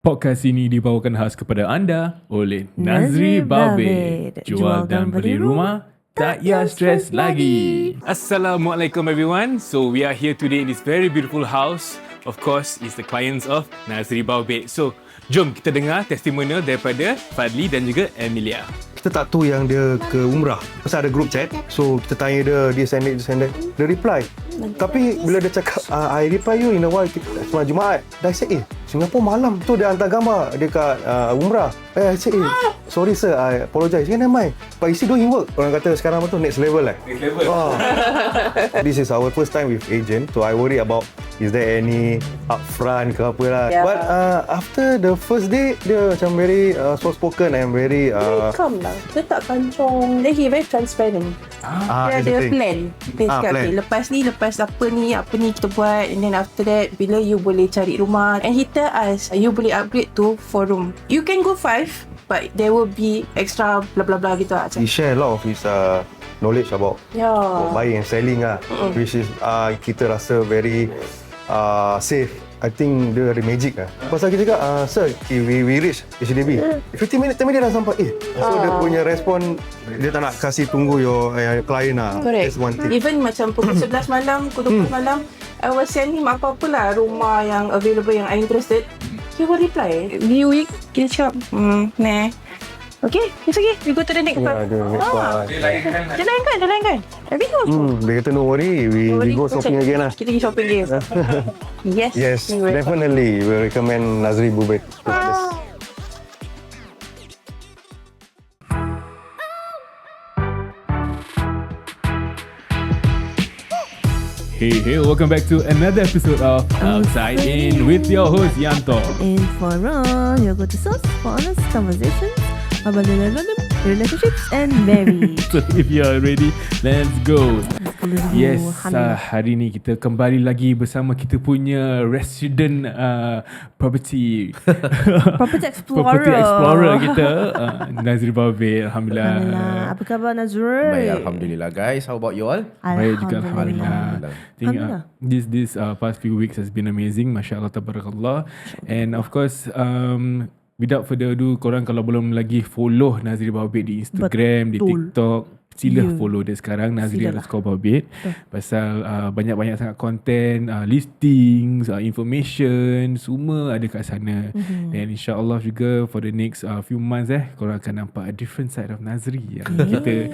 Podcast ini dibawakan khas kepada anda oleh NAZRI BAOBED. Jual dan beli rumah, tak payah stres lagi. Assalamualaikum everyone. So we are here today in this very beautiful house. Of course, it's the clients of NAZRI BAOBED. So jom kita dengar testimonial daripada Fadli dan juga Emilia. Kita tak tahu yang dia ke umrah. Pasal ada group chat. So kita tanya dia send it. Dia reply. Tapi bila dia cakap, I reply you in a while, semalam Jumaat. Dah say, Singapore malam tu dia hantar gambar dia kat umrah. I say, sorry sir, I apologize. Never mind. But is he doing work? Orang kata sekarang tu next level lah. Next level. This is our first time with agent. So I worry about is there any upfront ke apa lah. Yeah. But after the first day, dia macam very soft spoken and very very calm lah. Dia tak kancong. Then he very transparent. Dia ada plan. Dia cakap, plan. okay, lepas apa ni kita buat. And then after that, bila you boleh cari rumah. And he tell us, you boleh upgrade to 4 room. You can go 5, but there will be extra blah blah blah gitu lah. he share a lot of his knowledge about buying and selling lah. Which is kita rasa very safe. I think dia ada magic lah. Pasal kita cakap, sir, we reach HDB. 15 minit, 10 minit dah sampai. So dia punya respon, dia tak nak kasih tunggu your client lah. Correct. That's one thing. Even macam pukul 11 malam, pukul 12 malam, I will send him apa-apalah rumah yang available yang I interested. He will reply. Week, kita cakap, nah. Okay, it's okay. We go to the next part. Dia layankan. Everything was good. Dia kata, no worry, we go shopping again lah. Kita pergi shopping again. Yes, definitely. We recommend NAZRI BAOBED. Hey, welcome back to another episode of Outside In with your host Yanto. In for all, you go to source for honest conversations about relationships and marriage. So if you are ready, let's go. Yes, hari ni kita kembali lagi bersama kita punya resident property explorer kita, NAZRI BAOBED. Alhamdulillah. Apa khabar Nazrul? Baik, Alhamdulillah guys. How about you all? Baik juga, Alhamdulillah. This past few weeks has been amazing. Masya Allah, tabarakallah. And of course, without further ado, korang kalau belum lagi follow NAZRI BAOBED di Instagram, di TikTok, sila follow dia sekarang, NAZRI_BAOBED. Pasal banyak-banyak sangat content, listings, information, semua ada kat sana. Dan insyaAllah juga for the next few months korang akan nampak a different side of NAZRI. Yang kita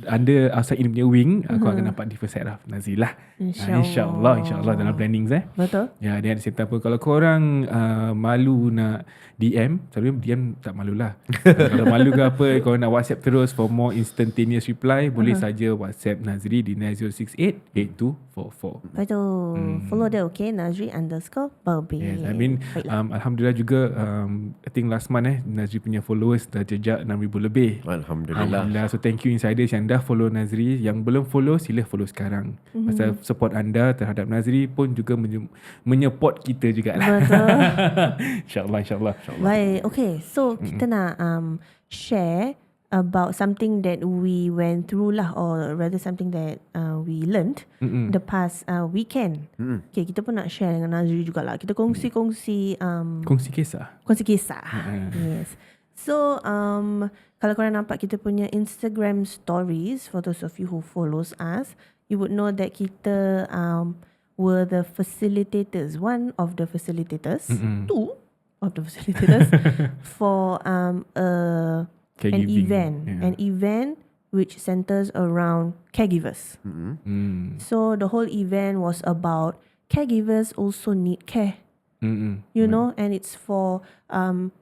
under outside in punya wing, korang akan nampak different side of NAZRI lah. InsyaAllah dalam plannings. Betul. Ya, dan at the same time pun, kalau korang malu nak DM, selalu DM tak malu lah. Kalau malu ke apa, korang nak WhatsApp terus for more instantaneous reply, boleh saja WhatsApp NAZRI di 9068-8244. Betul. Follow dia, okay? NAZRI_BAOBED. Yes, I mean, Alhamdulillah juga, I think last month NAZRI punya followers dah jejak 6,000 lebih. Alhamdulillah. So thank you insiders yang dah follow NAZRI. Yang belum follow, sila follow sekarang. Pasal support anda terhadap NAZRI pun juga menyupport kita jugalah. Betul. InsyaAllah. Baik, okay. So, kita nak share about something that we went through lah, or rather something that we learned the past weekend. Okay, kita pun nak share dengan Nazri jugalah. Kita kongsi Kongsi kisah. Yes. So, kalau korang nampak kita punya Instagram stories, for those of you who follows us, you would know that kita were the facilitators, one of the facilitators, two of the facilitators for an event which centers around caregivers. So the whole event was about caregivers also need care. You know, and it's for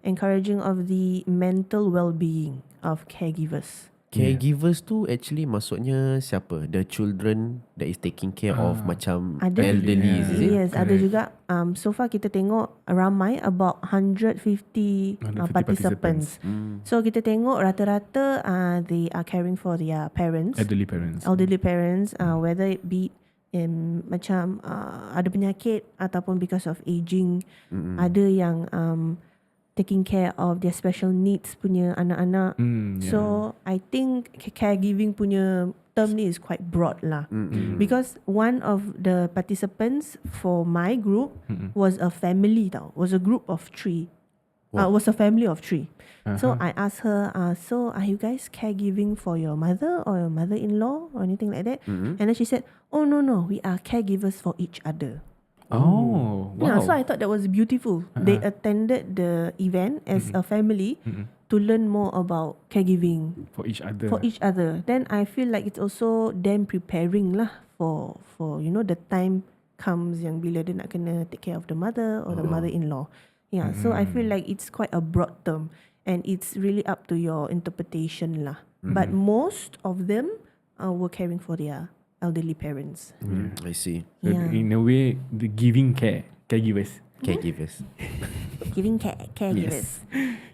encouraging of the mental well-being of caregivers. Caregivers tu actually maksudnya siapa? The children that is taking care of macam Ada, elderly, is it? Yes, ada juga. So far kita tengok ramai, about 150 participants. So kita tengok rata-rata they are caring for their parents. Elderly parents. Whether it be macam ada penyakit ataupun because of aging. Ada yang taking care of their special needs punya anak-anak. So I think caregiving punya term ni is quite broad lah. Because one of the participants for my group was a family tau. Was a group of 3. Was a family of 3. So I asked her, so are you guys caregiving for your mother or your mother-in-law or anything like that? And then she said, oh no, we are caregivers for each other. Oh, wow. Yeah, so I thought that was beautiful. They attended the event as a family to learn more about caregiving For each other. for each other. Then I feel like it's also them preparing lah for the time comes yang bila dia nak kena take care of the mother or the mother-in-law. Yeah, so I feel like it's quite a broad term and it's really up to your interpretation lah. But most of them were caring for their elderly parents. I see. Yeah. In a way, the giving caregivers. Giving caregivers.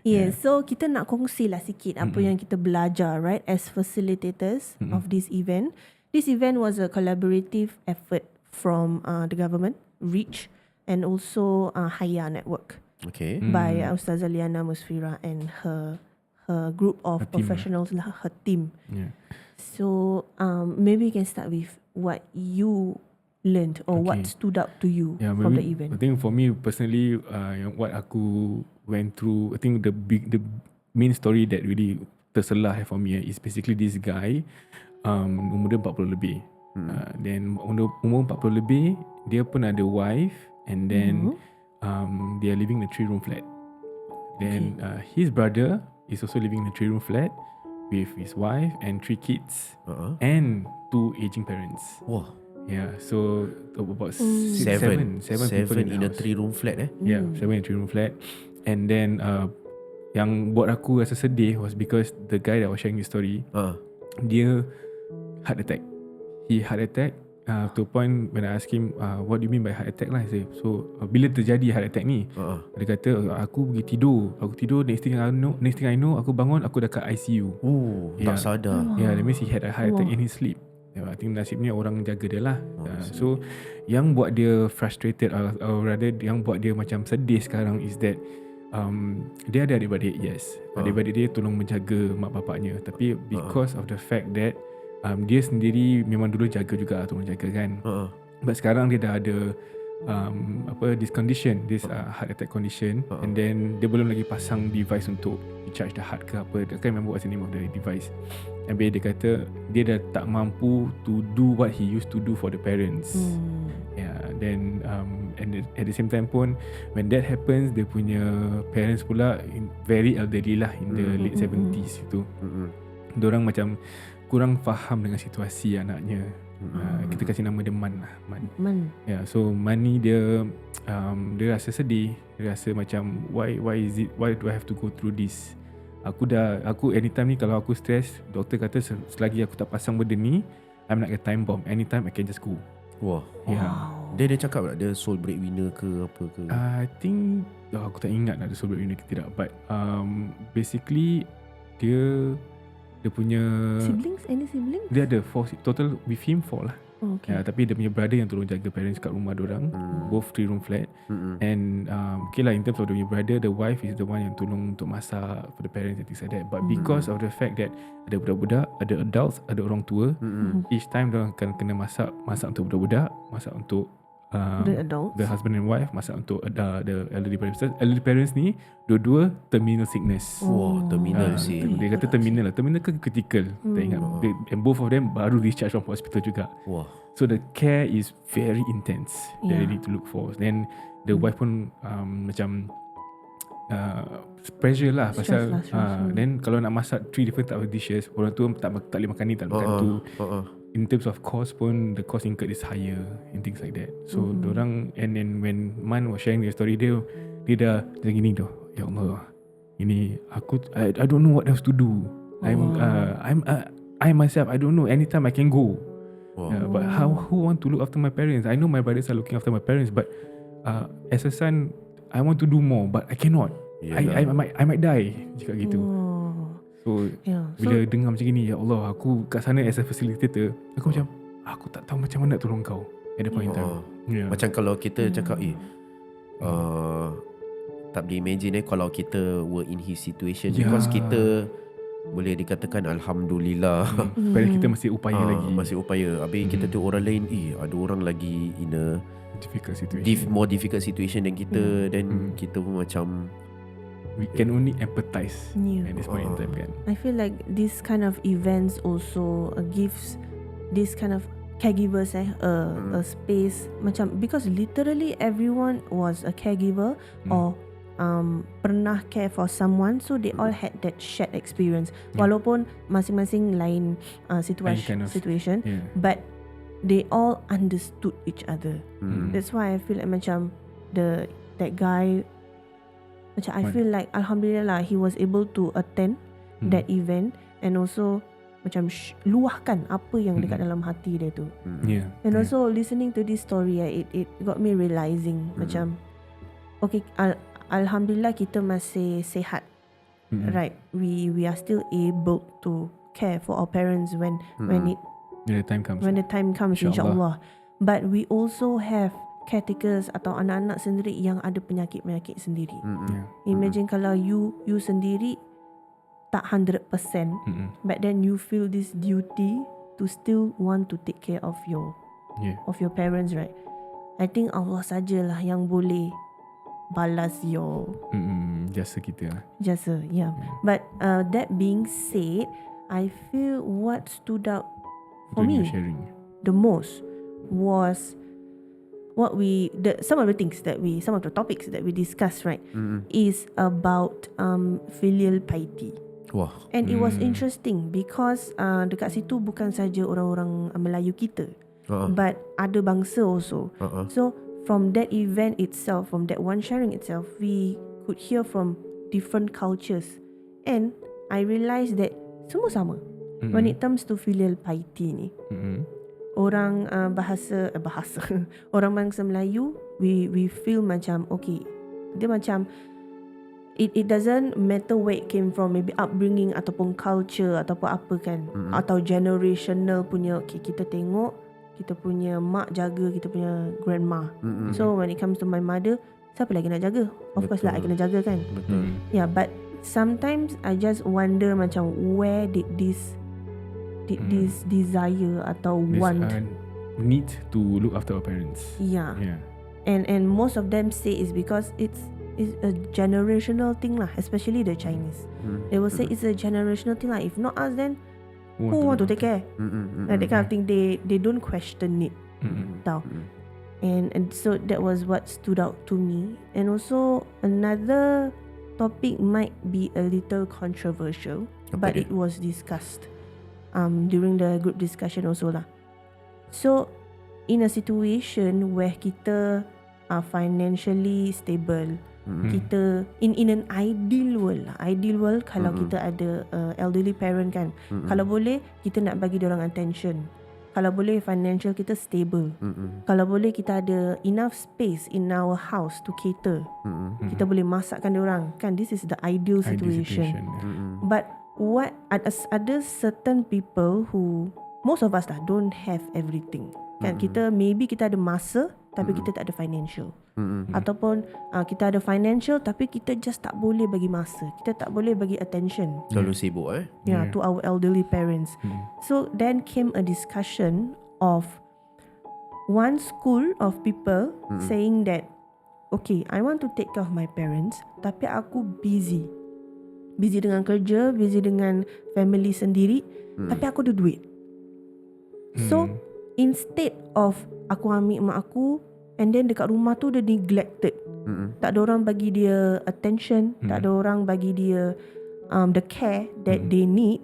Yes. So kita nak kongsi lah sikit apa yang kita belajar, right, as facilitators of this event. This event was a collaborative effort from the government, REACH, and also Haya Network Okay. by Ustazah Liana Musfira and her group of professionals lah, her team. Yeah. So maybe you can start with what you learned or what stood out to you from the event. I think for me personally, what aku went through, I think the main story that really terselah for me is basically this guy, umur dia 40 lebih. Then umur 40 lebih, dia pun ada wife, and then they are living in a 3-room flat. Then his brother is also living in a 3-room flat with his wife and 3 kids and 2 aging parents. Wah. Yeah, so about Seven people in a house. 3-room flat Yeah, 7 in a 3-room flat. And then yang buat aku rasa sedih was because the guy that was sharing his story, dia heart attack. He heart attack to a point when I ask him, what do you mean by heart attack lah? I say, so bila terjadi heart attack ni, dia kata, aku pergi tidur. Aku tidur, next thing I know, aku bangun, aku dah kat ICU. Oh, tak sadar. Yeah, that means he had a heart attack in his sleep. I think nasibnya orang jaga dia lah. So yang buat dia frustrated or rather yang buat dia macam sedih sekarang is that dia ada adik-beradik, yes. Adik-beradik dia tolong menjaga mak bapaknya, tapi because of the fact that dia sendiri memang dulu jaga juga, tolong jaga kan. But sekarang dia dah ada this condition, this heart attack condition, and then dia belum lagi pasang device untuk recharge the heart ke apa. I can't remember what's the name of the device. And dia kata dia dah tak mampu to do what he used to do for the parents. Yeah, then and at the same time pun when that happens, dia punya parents pula very elderly lah, in the late 70s itu. Diorang macam kurang faham dengan situasi anaknya. Kita kasih nama dia Man lah, Man. Yeah, so Man ni dia rasa sedih, dia rasa macam why do I have to go through this? Aku anytime ni kalau aku stress, doktor kata selagi aku tak pasang benda ni, I'm like a time bomb. Anytime I can just go. Wah. Yeah. Dia cakap tak dia sole breadwinner ke apa ke? I think aku tak ingat ada sole breadwinner ke tidak, but basically dia punya Siblings? Any siblings? dia ada 4 total, with him 4 lah. Okay. Tapi dia punya brother yang tolong jaga parents kat rumah diorang, both 3-room flat. And okay lah, in terms of the brother, the wife is the one yang tolong untuk masak for the parents and things like that. But because of the fact that ada budak-budak, ada adults, ada orang tua, each time diorang akan kena masak untuk budak-budak, masak untuk The adults, the husband and wife, masak untuk the elderly parents. Elderly parents ni dua-dua terminal sickness. Wah, terminal sih. Dia kata terminal lah. Terminal ke critical, tak ingat. And both of them baru discharge from hospital juga. Wah. So the care is very intense that they need to look for. Then the wife pun macam pressure lah pasal then kalau nak masak 3 different type of dishes, orang tu tak boleh makan ni, tak boleh makan tu. In terms of cost pun, the cost incurred is higher and things like that. So dorang, and then when Man was sharing their story, dia dah macam gini tu, ya Allah, ini aku I don't know what else to do. I myself, I don't know, anytime I can go. But who want to look after my parents? I know my brothers are looking after my parents, but as a son, I want to do more, but I cannot. I might die jika gitu. So bila dengar macam gini, ya Allah, aku kat sana as a facilitator, aku macam aku tak tahu macam mana nak tolong kau at the point in time. Macam kalau kita cakap tak boleh imagine kalau kita were in his situation, because kita boleh dikatakan alhamdulillah. Padahal kita masih upaya lagi. Masih upaya. Habis kita tengok orang lain, ada orang lagi in a difficult situation. more difficult situation than kita. Then kita pun macam We can only empathize at this point in time kan. I feel like this kind of events also gives this kind of caregivers a space macam, because literally everyone was a caregiver or pernah care for someone, so they all had that shared experience walaupun masing-masing lain situation but they all understood each other. That's why I feel like macam that guy macam I feel like alhamdulillah he was able to attend that event and also macam luahkan apa yang dekat dalam hati dia tu. And also listening to this story, it got me realizing macam okay, alhamdulillah kita masih sihat. Right, we are still able to care for our parents when the time comes. When the time comes, insyaAllah. But we also have caregivers atau anak-anak sendiri yang ada penyakit-penyakit sendiri. Imagine kalau you sendiri tak 100%, but then you feel this duty to still want to take care of your parents, right? I think Allah sajalah yang boleh balas your jasa kita lah. Jasa, yeah. But that being said, I feel what stood out for me the most was some of the topics that we discussed, right, is about filial piety. Wah. And it was interesting because dekat situ bukan saja orang-orang Melayu kita, but ada bangsa also. So from that event itself, from that one sharing itself, we could hear from different cultures, and I realised that semua sama when it comes to filial piety ni. Orang bahasa orang bangsa Melayu, we feel macam okay, dia macam it doesn't matter where it came from, maybe upbringing ataupun culture ataupun apa kan, atau generational punya. Okay, kita tengok kita punya mak jaga kita punya grandma. So when it comes to my mother, siapa lagi nak jaga? Of course lah I kena jaga kan. Yeah, but sometimes I just wonder macam where did this desire atau want need to look after our parents. Yeah. And most of them say it's because it's a generational thing lah, especially the Chinese. They will say it's a generational thing lah. If not us, then who want to take care? Like that kind of thing. They don't question it. Tau. And so that was what stood out to me. And also another topic might be a little controversial, but it was discussed during the group discussion also lah. So in a situation where kita are financially stable, kita in an ideal world kalau kita ada elderly parent kan, kalau boleh kita nak bagi diorang attention, kalau boleh financial kita stable, kalau boleh kita ada enough space in our house to cater, kita boleh masakkan diorang kan, this is the ideal situation. But what ada certain people who, most of us lah, don't have everything kan. Kita maybe kita ada masa tapi kita tak ada financial, ataupun kita ada financial tapi kita just tak boleh bagi masa, kita tak boleh bagi attention, terlalu sibuk to our elderly parents. So then came a discussion of one school of people saying that okay, I want to take care of my parents tapi aku busy dengan kerja, busy dengan family sendiri, tapi aku ada duit. So instead of aku ambil mak aku and then dekat rumah tu dia neglected, tak ada orang bagi dia attention, tak ada orang bagi dia the care that they need,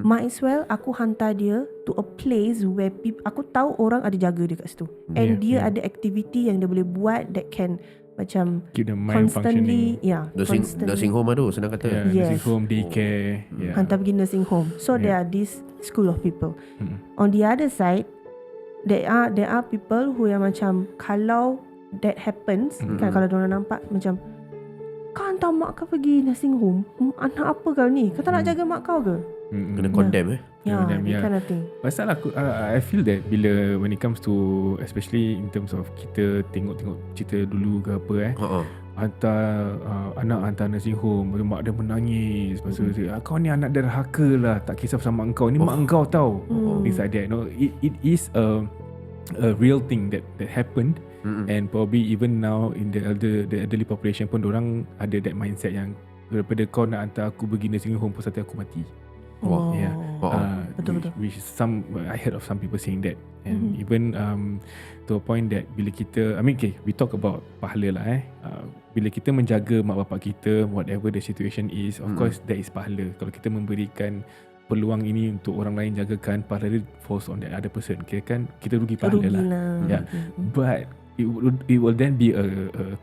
might as well aku hantar dia to a place where aku tahu orang ada jaga dia kat situ, and dia ada activity yang dia boleh buat that can macam keep the mind constantly functioning. Nursing home tu senang kata. Nursing home, daycare, hantar pergi nursing home. So there are this school of people. On the other side, there are people who yang macam kalau that happens, kan, kalau diorang nampak macam kau hantar mak kau pergi nursing home, anak apa kau ni, kau tak nak jaga mak kau ke? Kena condemn that kind of thing. Pasal aku I feel that bila when it comes to, especially in terms of kita tengok cerita dulu ke apa hantar anak hantar nursing home. Mak dia menangis. Lepas tu dia, kau ni anak derhaka lah, tak kisah sama kau. Ni mak kau tau. Things like that. No, it is a real thing that happened. And probably even now in the elderly population pun orang ada that mindset yang daripada kau nak hantar aku pergi nursing home pun satu aku mati. Yeah. Betul-betul. Which I heard of some people saying that. And even to a point that bila kita, we talk about pahala lah bila kita menjaga mak bapak kita, whatever the situation is, of course that is pahala. Kalau kita memberikan peluang ini untuk orang lain jagakan, pahala dia falls on that other person. Kira kan kita rugi pahala lah. Yeah. But it will then be a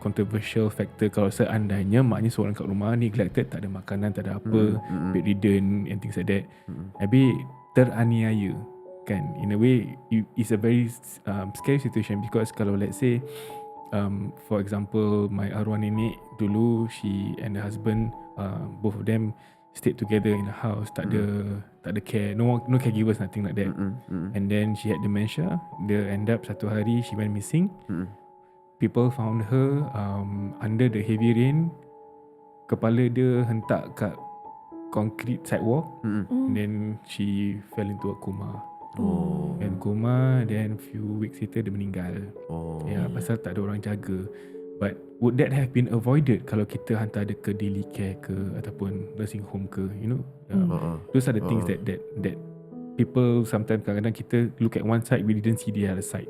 controversial factor kalau seandainya maknya seorang kat rumah neglected, tak ada makanan, tak ada apa, bedridden and things like that. Habis teraniaya kan. In a way it's a very scary situation, because kalau let's say for example my arwah nenek dulu, she and the husband both of them stayed together in a house, tak ada care, no caregivers, nothing like that. And then she had dementia. Dia end up satu hari she went missing. People found her under the heavy rain, kepala dia hentak kat concrete sidewalk. And then she fell into a coma. And coma, then few weeks later dia meninggal. Pasal tak ada orang jaga. But would that have been avoided kalau kita hantar dia ke daily care ke ataupun nursing home ke, those are the things that people sometimes, kadang-kadang kita look at one side, we didn't see the other side.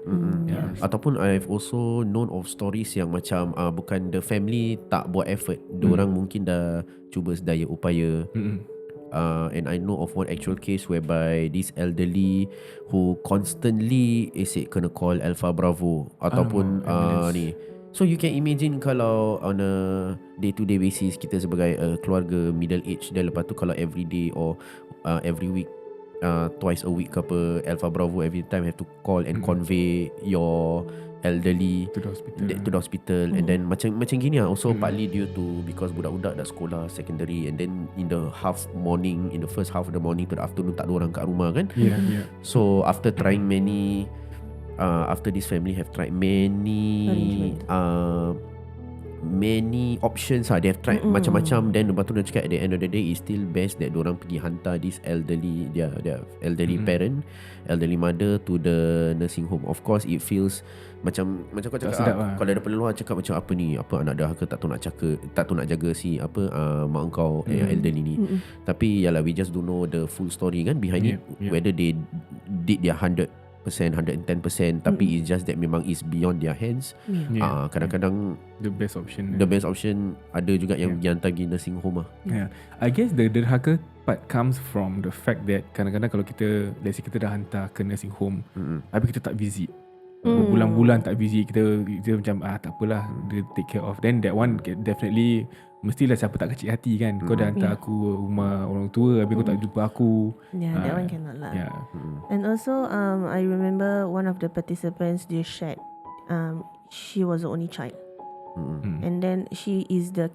Ataupun I've also known of stories yang macam bukan the family tak buat effort, diorang mungkin dah cuba sedaya upaya. And I know of one actual case whereby this elderly who constantly asyik kena call Alpha Bravo ataupun ni. So you can imagine kalau on a day-to-day basis kita sebagai keluarga middle age, dan lepas tu kalau every day or every week, twice a week ke apa, Alpha Bravo every time have to call and convey your elderly to the hospital. And then macam gini lah. Also partly due to because budak-budak dah sekolah secondary, and then in the first half of the morning to the afternoon tak ada orang kat rumah kan. So after trying after this family have tried many options they have tried macam-macam, then lepas tu dia cakap at the end of the day it's still best that diorang pergi hantar this elderly, their elderly parent, elderly mother to the nursing home. Of course it feels macam kau cakap kalau daripada luar cakap macam apa ni, apa anak dah tak tahu nak jaga si mak kau elderly ni. Tapi yalah, we just don't know the full story kan behind it, whether they did their 100%, 110%, tapi it's just that memang is beyond their hands. Kadang-kadang the best option ada juga yang dihantar pergi nursing home lah. I guess the derhaka part comes from the fact that kadang-kadang kalau kita, let's say kita dah hantar ke nursing home, tapi kita tak visit, berbulan-bulan tak visit, kita macam tak apalah, dia take care of, then that one definitely mestilah siapa tak kecil hati kan. Kau dah hantar aku rumah orang tua, habis kau tak jumpa aku. That one cannot lah. And also I remember one of the participants, they shared she was the only child, and then she is the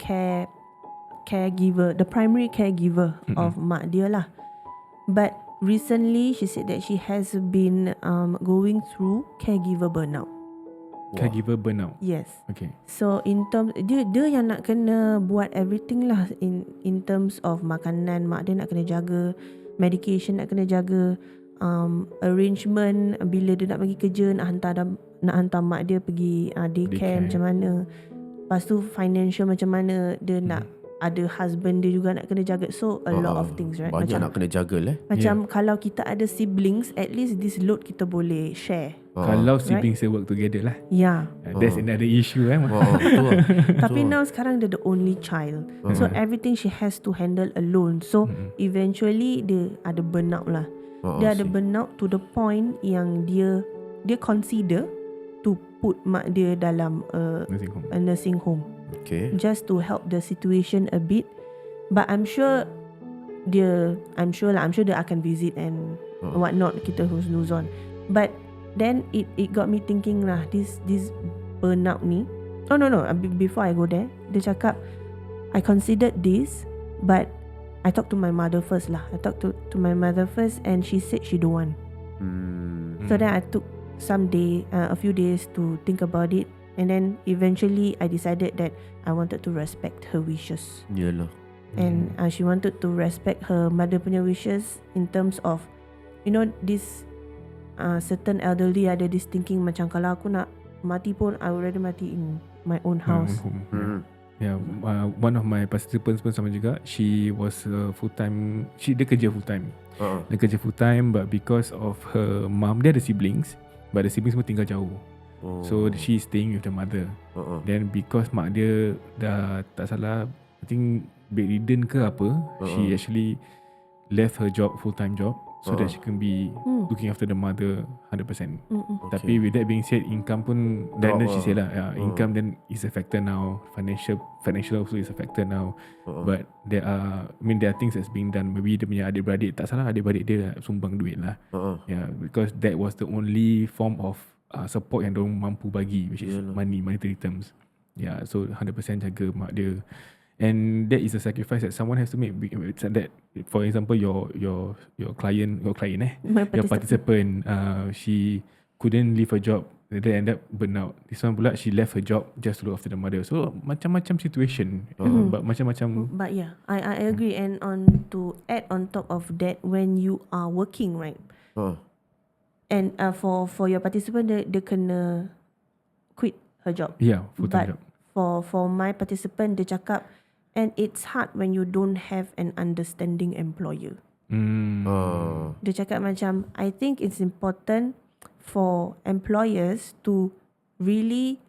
caregiver, the primary caregiver of mak dia lah. But recently she said that she has been going through caregiver burnout. Caregiver burnout. Yes. Okay. So in terms dia yang nak kena buat everything lah in terms of makanan, mak dia nak kena jaga, medication nak kena jaga, arrangement bila dia nak pergi kerja, nak hantar mak dia pergi daycare macam mana. Lepas tu financial macam mana, dia nak ada husband dia juga nak kena jaga. So a lot of things, right? Banyak nak kena jaga Macam kalau kita ada siblings, at least this load kita boleh share. Kalau siblings work together lah. That's another issue betul. Tapi now sekarang dia the only child, so everything she has to handle alone. So eventually dia ada burnout lah. Dia ada burnout to the point yang dia consider to put mak dia dalam a nursing home. Okay. Just to help the situation a bit. But I'm sure dia akan visit and whatnot, kita husnuzon on. But then it got me thinking lah, this burnout ni. No. Before I go there, dia cakap, I considered this, but I talked to my mother first lah. I talked to my mother first, and she said she don't want. So then I took a few days to think about it. And then eventually I decided that I wanted to respect her wishes. Yalah. And she wanted to respect her mother punya wishes in terms of, you know, this certain elderly ada this thinking macam kalau aku nak mati pun I would rather mati in my own house. Yeah, one of my participants pun sama juga. She was full time. Dia kerja full time. Dia kerja full time, but because of her mom, dia ada siblings, but the siblings semua tinggal jauh. So she staying with the mother. Then because mak dia dah tak salah, I think bedridden ke apa, she actually left her job, full time job, so that she can be looking after the mother 100%. Tapi with that being said, income pun then she said lah, income then is affected now, financial also is affected now. But there are things that's being done. Maybe dia punya adik-beradik, tak salah adik-beradik dia sumbang duit lah. Yeah, because that was the only form of support yang diorang mampu bagi, which is monetary terms. Yeah, so 100% jaga mak dia. And that is a sacrifice that someone has to make. That, for example, your client, your participant, she couldn't leave her job. They end up burnout. This one pula, she left her job just to look after the mother. So macam-macam situation, but macam-macam. But yeah, I agree. And to add on top of that, when you are working, right? And for your participant, dia kena quit her job. Yeah, full-time job. For my participant, dia cakap, and it's hard when you don't have an understanding employer. Dia cakap macam, I think it's important for employers to really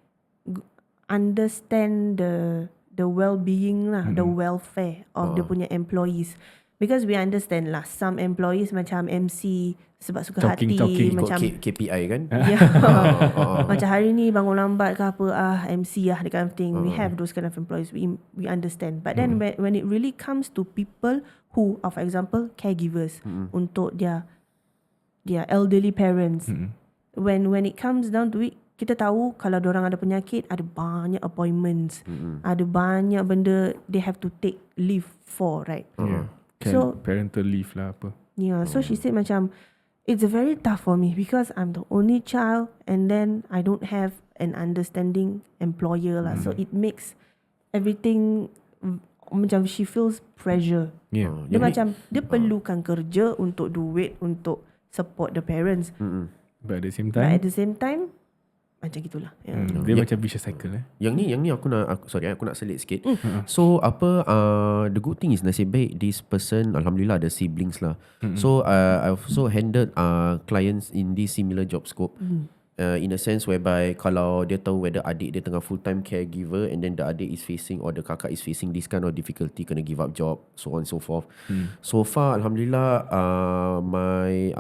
understand the well-being lah, the welfare of the punya employees. Because we understand lah, some employees macam MC sebab suka talking, macam KPI kan? Macam hari ni bangun lambat ke apa, MC that kind of thing. We have those kind of employees. We understand. But then when it really comes to people who are, for example, caregivers untuk their elderly parents, when it comes down to it, kita tahu kalau diorang ada penyakit, ada banyak appointments, ada banyak benda they have to take leave for, right? So parental leave lah apa. Yeah, so she said macam, it's very tough for me because I'm the only child and then I don't have an understanding employer lah. So it makes everything macam she feels pressure. Yeah. Dia macam dia perlukan kerja untuk duit untuk support the parents. But at the same time, macam gitulah. Dia macam vicious cycle. Yang ni aku nak selit sikit. So the good thing is nasib baik this person alhamdulillah ada siblings lah. So I've also handled clients in this similar job scope. In a sense whereby kalau dia tahu whether adik dia tengah full time caregiver and then the adik is facing or the kakak is facing this kind of difficulty, kena give up job, so on and so forth. So far alhamdulillah my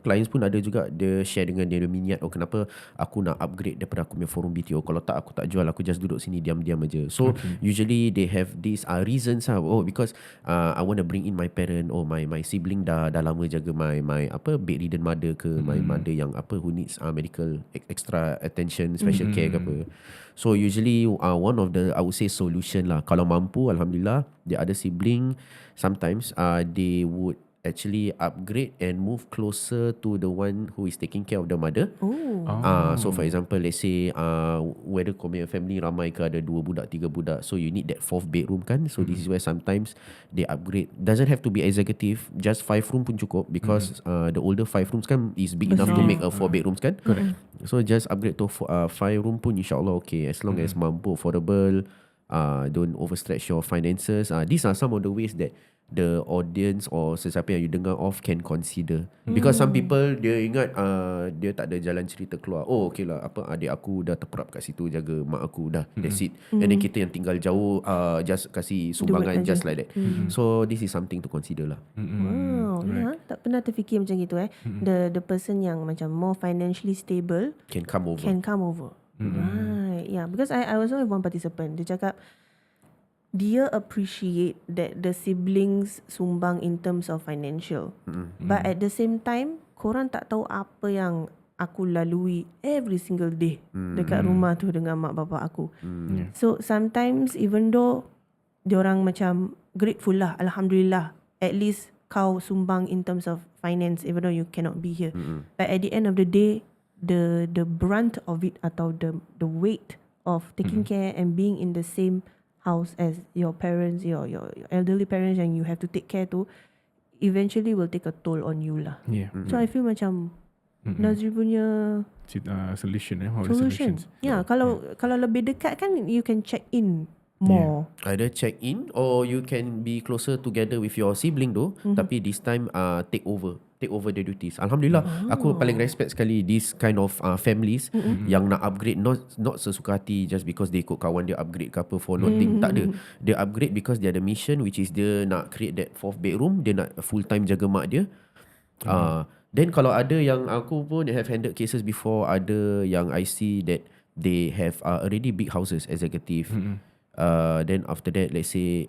clients pun ada juga dia share dengan dia minat, kenapa aku nak upgrade daripada aku punya forum BTO, kalau tak aku tak jual, aku just duduk sini diam-diam aja. So usually they have these reasons because I want to bring in my parent, my sibling dah lama jaga my bedridden mother ke, my mother yang who needs medical extra attention, special care ke apa. So usually one of the I would say solution lah, kalau mampu alhamdulillah the other sibling sometimes they would actually upgrade and move closer to the one who is taking care of the mother. So for example, let's say whether kau punya family ramai ke, ada 2 budak 3 budak, so you need that 4th bedroom kan. So this is where sometimes they upgrade. Doesn't have to be executive, just 5 room pun cukup because the older 5 rooms kan is big enough to make a 4 bedrooms kan. Correct. So just upgrade to 5 room pun insyaAllah okay, as long as mampu, affordable, don't overstretch your finances. These are some of the ways that the audience or sesiapa yang you dengar of can consider. Because some people dia ingat dia tak ada jalan cerita keluar. Okay lah, adik aku dah terperap kat situ jaga mak aku dah, that's it. And then kita yang tinggal jauh just kasih sumbangan just like that. So this is something to consider lah. Wow, tak pernah terfikir macam gitu The person yang macam more financially stable can come over. Right, yeah. Because I also have one participant. Dia cakap dia appreciate that the siblings sumbang in terms of financial. But at the same time, korang tak tahu apa yang aku lalui every single day dekat rumah tu dengan mak bapak aku. So sometimes even though diorang macam grateful lah, alhamdulillah, at least kau sumbang in terms of finance even though you cannot be here. But at the end of the day, the brunt of it atau the weight of taking care and being in the same house as your parents, your elderly parents, and you have to take care to, eventually will take a toll on you lah. Yeah. So I feel macam Nazri punya Solution or solution. solutions. Kalau lebih dekat kan, you can check in more. Either check in or you can be closer together with your sibling though. Tapi this time take over the duties. Alhamdulillah, aku paling respect sekali this kind of families yang nak upgrade not sesuka hati just because they ikut kawan dia upgrade ke apa for nothing. Tak ada. Dia upgrade because dia ada mission, which is dia nak create that 4th bedroom, dia nak full time jaga mak dia. Then kalau ada yang aku pun have handled cases before, ada yang I see that they have already big houses, executive. Then after that, let's say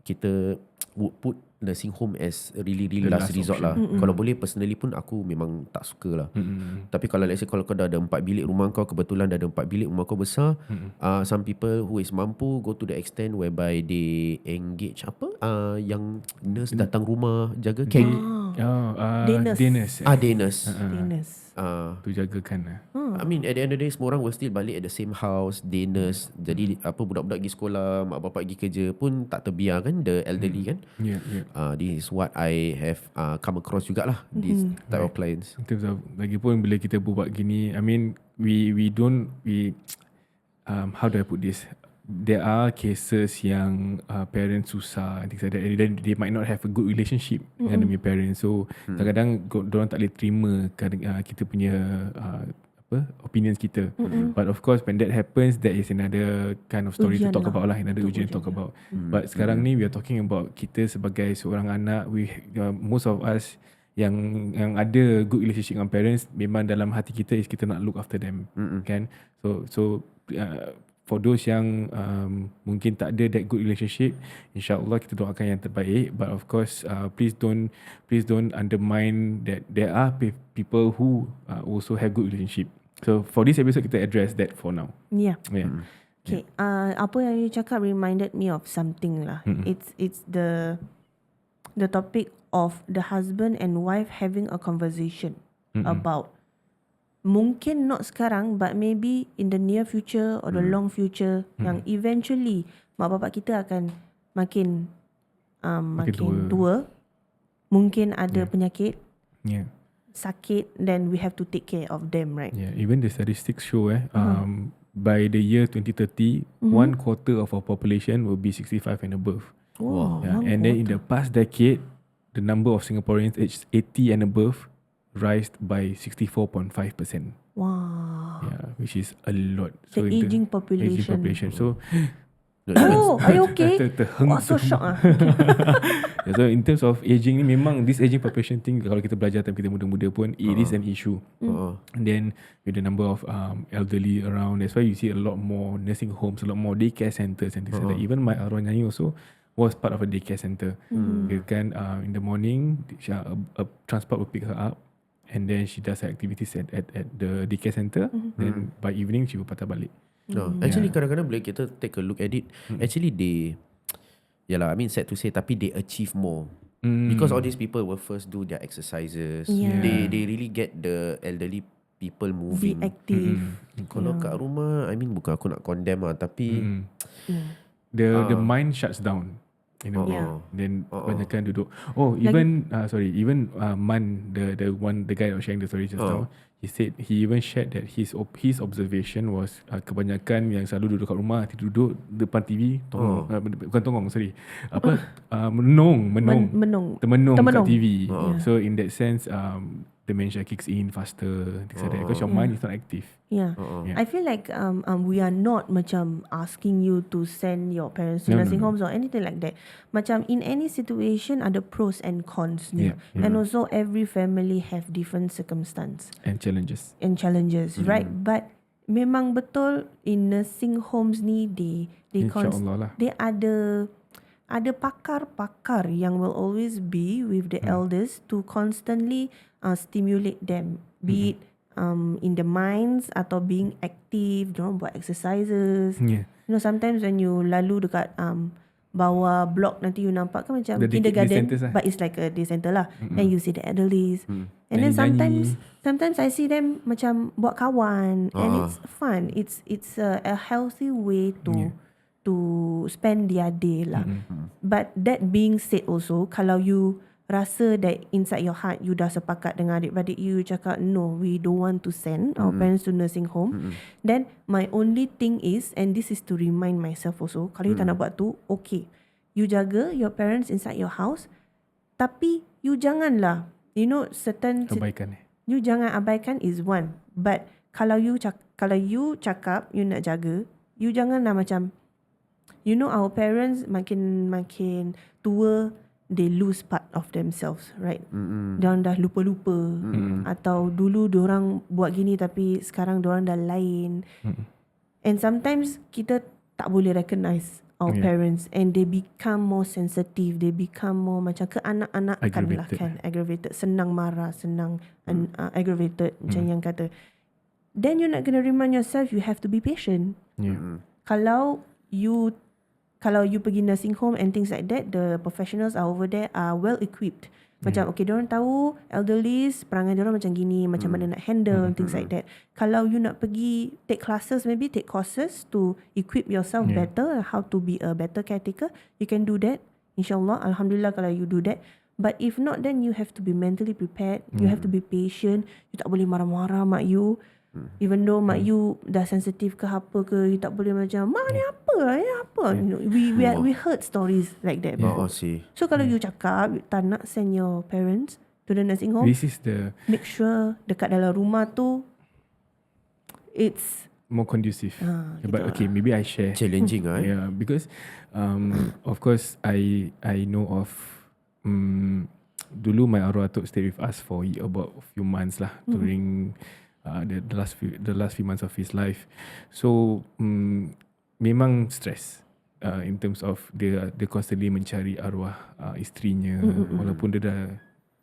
kita would put nursing home as really last resort lah. Kalau boleh personally pun aku memang tak suka lah. Tapi kalau let's say kalau kau dah ada 4 bilik rumah kau, kebetulan dah ada 4 bilik rumah kau besar, some people who is mampu go to the extent whereby they engage yang nurse datang rumah jaga Day nurse. Day nurse. Tu jagakan lah. I mean at the end of the day, semua orang will still balik at the same house, day nurse. Jadi budak-budak pergi sekolah, mak bapak pergi kerja pun tak terbiar kan, the elderly kan. This is what I have come across jugalah, this type of clients. In terms of, lagipun bila kita buat gini, I mean we how do I put this? There are cases yang parents susah, things like that, and then they might not have a good relationship dengan their parents. So kadang-kadang diorang tak boleh terima kita punya opinions kita. But of course when that happens, that is another kind of story to talk about lah, another ujian to talk about. But sekarang ni we are talking about kita sebagai seorang anak, most of us yang ada good relationship dengan parents, memang dalam hati kita is kita nak look after them, kan. So for those yang mungkin tak ada that good relationship, insyaAllah kita doakan yang terbaik. But of course please don't undermine that there are people who also have good relationship. So for this episode kita address that for now. Okay, apa yang you cakap reminded me of something lah. It's the topic of the husband and wife having a conversation about, mungkin not sekarang, but maybe in the near future or the long future, yang eventually mak bapak kita akan makin tua, mungkin ada penyakit, sakit, then we have to take care of them, right? Even the statistics show by the year 2030, 1/4 of our population will be 65 and above. And then in the past decade, the number of Singaporeans aged 80 and above raised by 64.5%. Wow. Which is a lot. The aging population. So are you okay? So shock So in terms of aging ni, memang this aging population thing, kalau kita belajar time kita muda-muda pun, it is an issue. And then with the number of elderly around, that's why you see a lot more nursing homes, a lot more daycare centers and things like that. Even my arwah nyanyi also was part of a daycare center. Kan, in the morning a transport will pick her up, and then she does her activities at the daycare center. Then by evening she will patah balik. Actually kadang-kadang bila kita take a look at it, actually they, I mean sad to say, tapi they achieve more. Because all these people will first do their exercises. They really get the elderly people moving. Be active. Kalau kat rumah, I mean bukan aku nak condemn lah, tapi the mind shuts down. Then kebanyakan duduk. Even Man, the guy that was sharing the story just now, he said he even shared that his observation was kebanyakan yang selalu duduk kat rumah, duduk depan TV, menung kat TV. So in that sense, dementia kicks in faster, because your mind is not active. I feel like we are not macam asking you to send your parents to nursing homes or anything like that. Macam in any situation ada pros and cons ni. And also every family have different circumstance and challenges, right? But memang betul in nursing homes ni they ada pakar-pakar yang will always be with the elders to constantly stimulate them, be it in the minds atau being active, diorang buat exercises. You know, sometimes when you lalu dekat bawah blok nanti you nampak kan macam The day kindergarten, centers lah. but it's like a day center lah. And you see the elderlies. And then Nyanyi-nyanyi. sometimes I see them macam buat kawan, and it's fun. It's a healthy way to spend their day lah. But that being said also, kalau you rasa that inside your heart you dah sepakat dengan adik-beradik you cakap no, we don't want to send our parents to nursing home, then my only thing is, and this is to remind myself also, kalau you tak nak buat tu, okay, you jaga your parents inside your house, tapi you janganlah, you know, certain Abaikan you jangan abaikan is one, but kalau you cakap you nak jaga, you janganlah macam, you know, our parents makin tua, they lose part of themselves, right? Diorang dah lupa-lupa. Atau dulu diorang buat gini tapi sekarang diorang dah lain. And sometimes kita tak boleh recognize our parents, and they become more sensitive, they become more macam keanak-anakan lah kan, aggravated, senang marah, senang aggravated, macam yang kata. Then you nak kena remind yourself, you have to be patient. Kalau you pergi nursing home and things like that, the professionals are over there are well equipped. Macam okay, diorang tahu elderlies, perangai diorang macam gini, macam mana nak handle and things like that. Kalau you nak pergi take classes, maybe take courses to equip yourself better, how to be a better caretaker, you can do that. InsyaAllah, Alhamdulillah kalau you do that. But if not, then you have to be mentally prepared. You have to be patient. You tak boleh marah-marah mak you. Even though mak you dah sensitif ke apa ke, you tak boleh macam, mak ni apa? You know, we heard stories like that. So kalau you cakap you tak nak send your parents to the nursing home, This is the make sure dekat dalam rumah tu it's more conducive. But gitu okay, maybe I share. Challenging Yeah, because of course I know of dulu my arwah atuk stayed with us for about a few months lah during the last few months of his life. So memang stress in terms of dia constantly mencari arwah isterinya, walaupun dia dah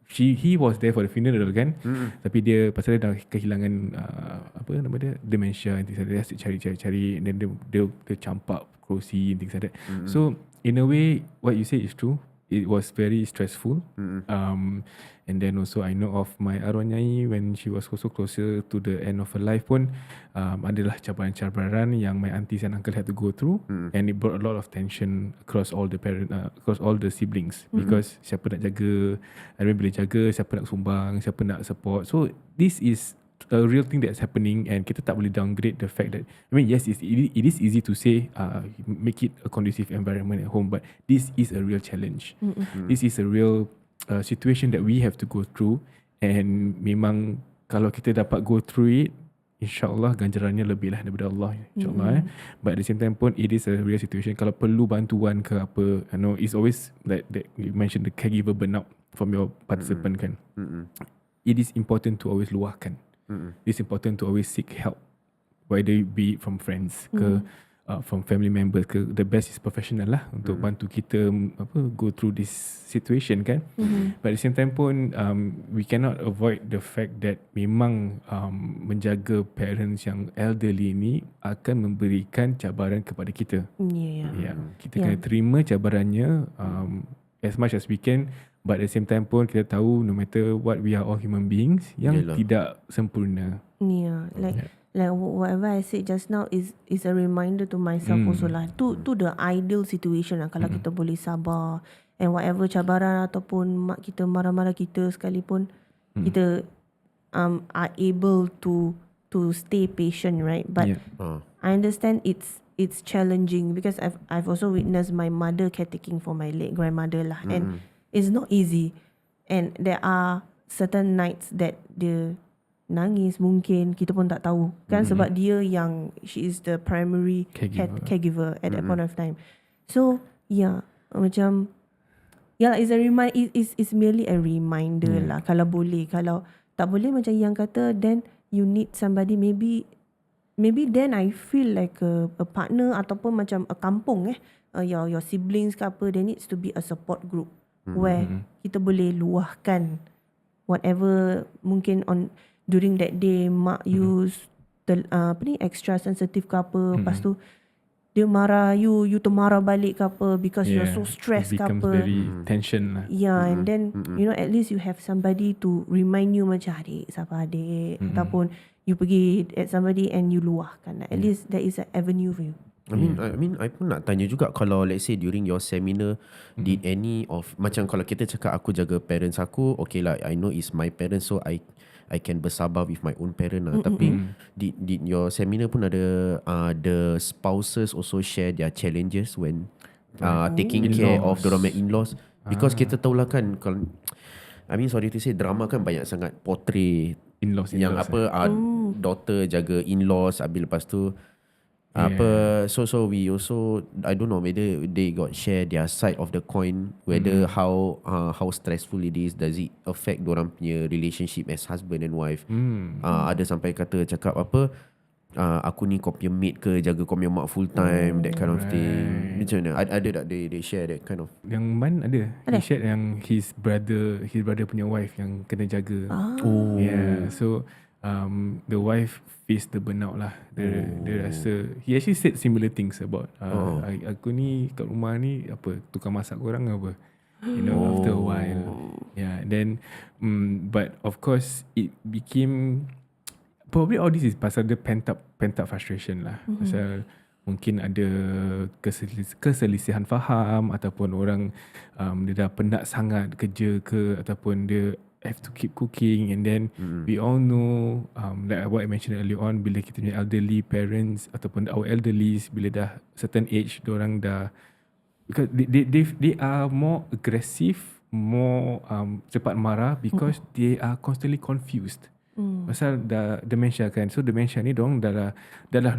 he was there for the funeral kan, tapi dia pasal dia dah kehilangan apa nama dia, dementia, and things like that, dia asyik cari and then dia campak kerusi and things like that. So in a way what you say is true. It was very stressful. And then also I know of my arwah nyai when she was also closer to the end of her life pun adalah cabaran-cabaran yang my aunties and uncle had to go through, and it brought a lot of tension across all the across all the siblings, because siapa nak jaga, bila jaga, siapa nak sumbang, siapa nak support. So this is a real thing that's happening, and kita tak boleh downgrade the fact that, I mean, yes, it is easy to say make it a conducive environment at home, but this is a real challenge. This is a real situation that we have to go through, and memang kalau kita dapat go through it, InsyaAllah ganjarannya lebih lah daripada Allah, InsyaAllah. But at the same time pun, it is a real situation. Kalau perlu bantuan ke apa, I know it's always like that you mentioned the caregiver burnout from your participant kan. It is important to always luahkan. It's important to always seek help, whether it be from friends ke from family members ke. The best is professional lah untuk bantu kita go through this situation kan. But at the same time pun we cannot avoid the fact that memang menjaga parents yang elderly ni akan memberikan cabaran kepada kita. Kita kena terima cabarannya as much as we can. But at the same time pun kita tahu no matter what, we are all human beings yang tidak sempurna. Like whatever I said just now is a reminder to myself also lah. To the ideal situation lah, kalau kita boleh sabar, and whatever cabaran ataupun mak kita marah-marah kita sekalipun, kita are able to stay patient, right? But I understand it's challenging, because I've also witnessed my mother caretaking for my late grandmother lah, and it's not easy. And there are certain nights that dia nangis, mungkin kita pun tak tahu kan, sebab dia yang she is the primary caregiver at that point of time. So macam it's it's merely a reminder lah. Kalau boleh, kalau tak boleh macam yang kata, then you need somebody, maybe then I feel like a partner ataupun macam a kampung your siblings ke apa, there needs to be a support group where kita boleh luahkan whatever mungkin during that day mak use extra sensitive ke apa, lepas tu dia marah you termarah balik ke apa because you're so stressed it ke becomes apa. very tension lah. Yeah, and then you know at least you have somebody to remind you macam adik, sabar adik, ataupun you pergi at somebody and you luahkan. At least there is an avenue for you. I mean, I pun nak tanya juga kalau let's say during your seminar, did any of macam kalau kita cakap aku jaga parents aku, okay lah, I know it's my parents, so I can bersabar with my own parent lah. Tapi did your seminar pun ada the spouses also share their challenges when taking care of dorang punya in-laws? Because kita tahulah kan, kalau I mean sorry to say, drama kan banyak sangat portray In-laws yang apa daughter jaga in-laws, habis lepas tu apa, so we also, I don't know whether they got share their side of the coin, whether how stressful it is, does it affect dorang punya relationship as husband and wife. Ada sampai cakap apa, aku ni kau punya maid ke, jaga kau punya mak full time, that kind of thing. Macam mana ada tak they share that kind of? Yang Man ada. He shared yang his brother punya wife yang kena jaga. Yeah, so the wife faced the burnout lah. Dia rasa, he actually said similar things about aku ni kat rumah ni apa, tukang masak korang apa, you know, after a while. Yeah, then but of course it became, probably all this is pasal the pent up frustration lah. Pasal mungkin ada keselisihan faham, ataupun orang dia dah penat sangat kerja ke, ataupun dia have to keep cooking, and then we all know like what I mentioned earlier on, bila kita punya elderly parents ataupun our elderlies, bila dah certain age, diorang dah, because they are more aggressive, more cepat marah because they are constantly confused. Pasal dah dementia kan. So dementia ni diorang dah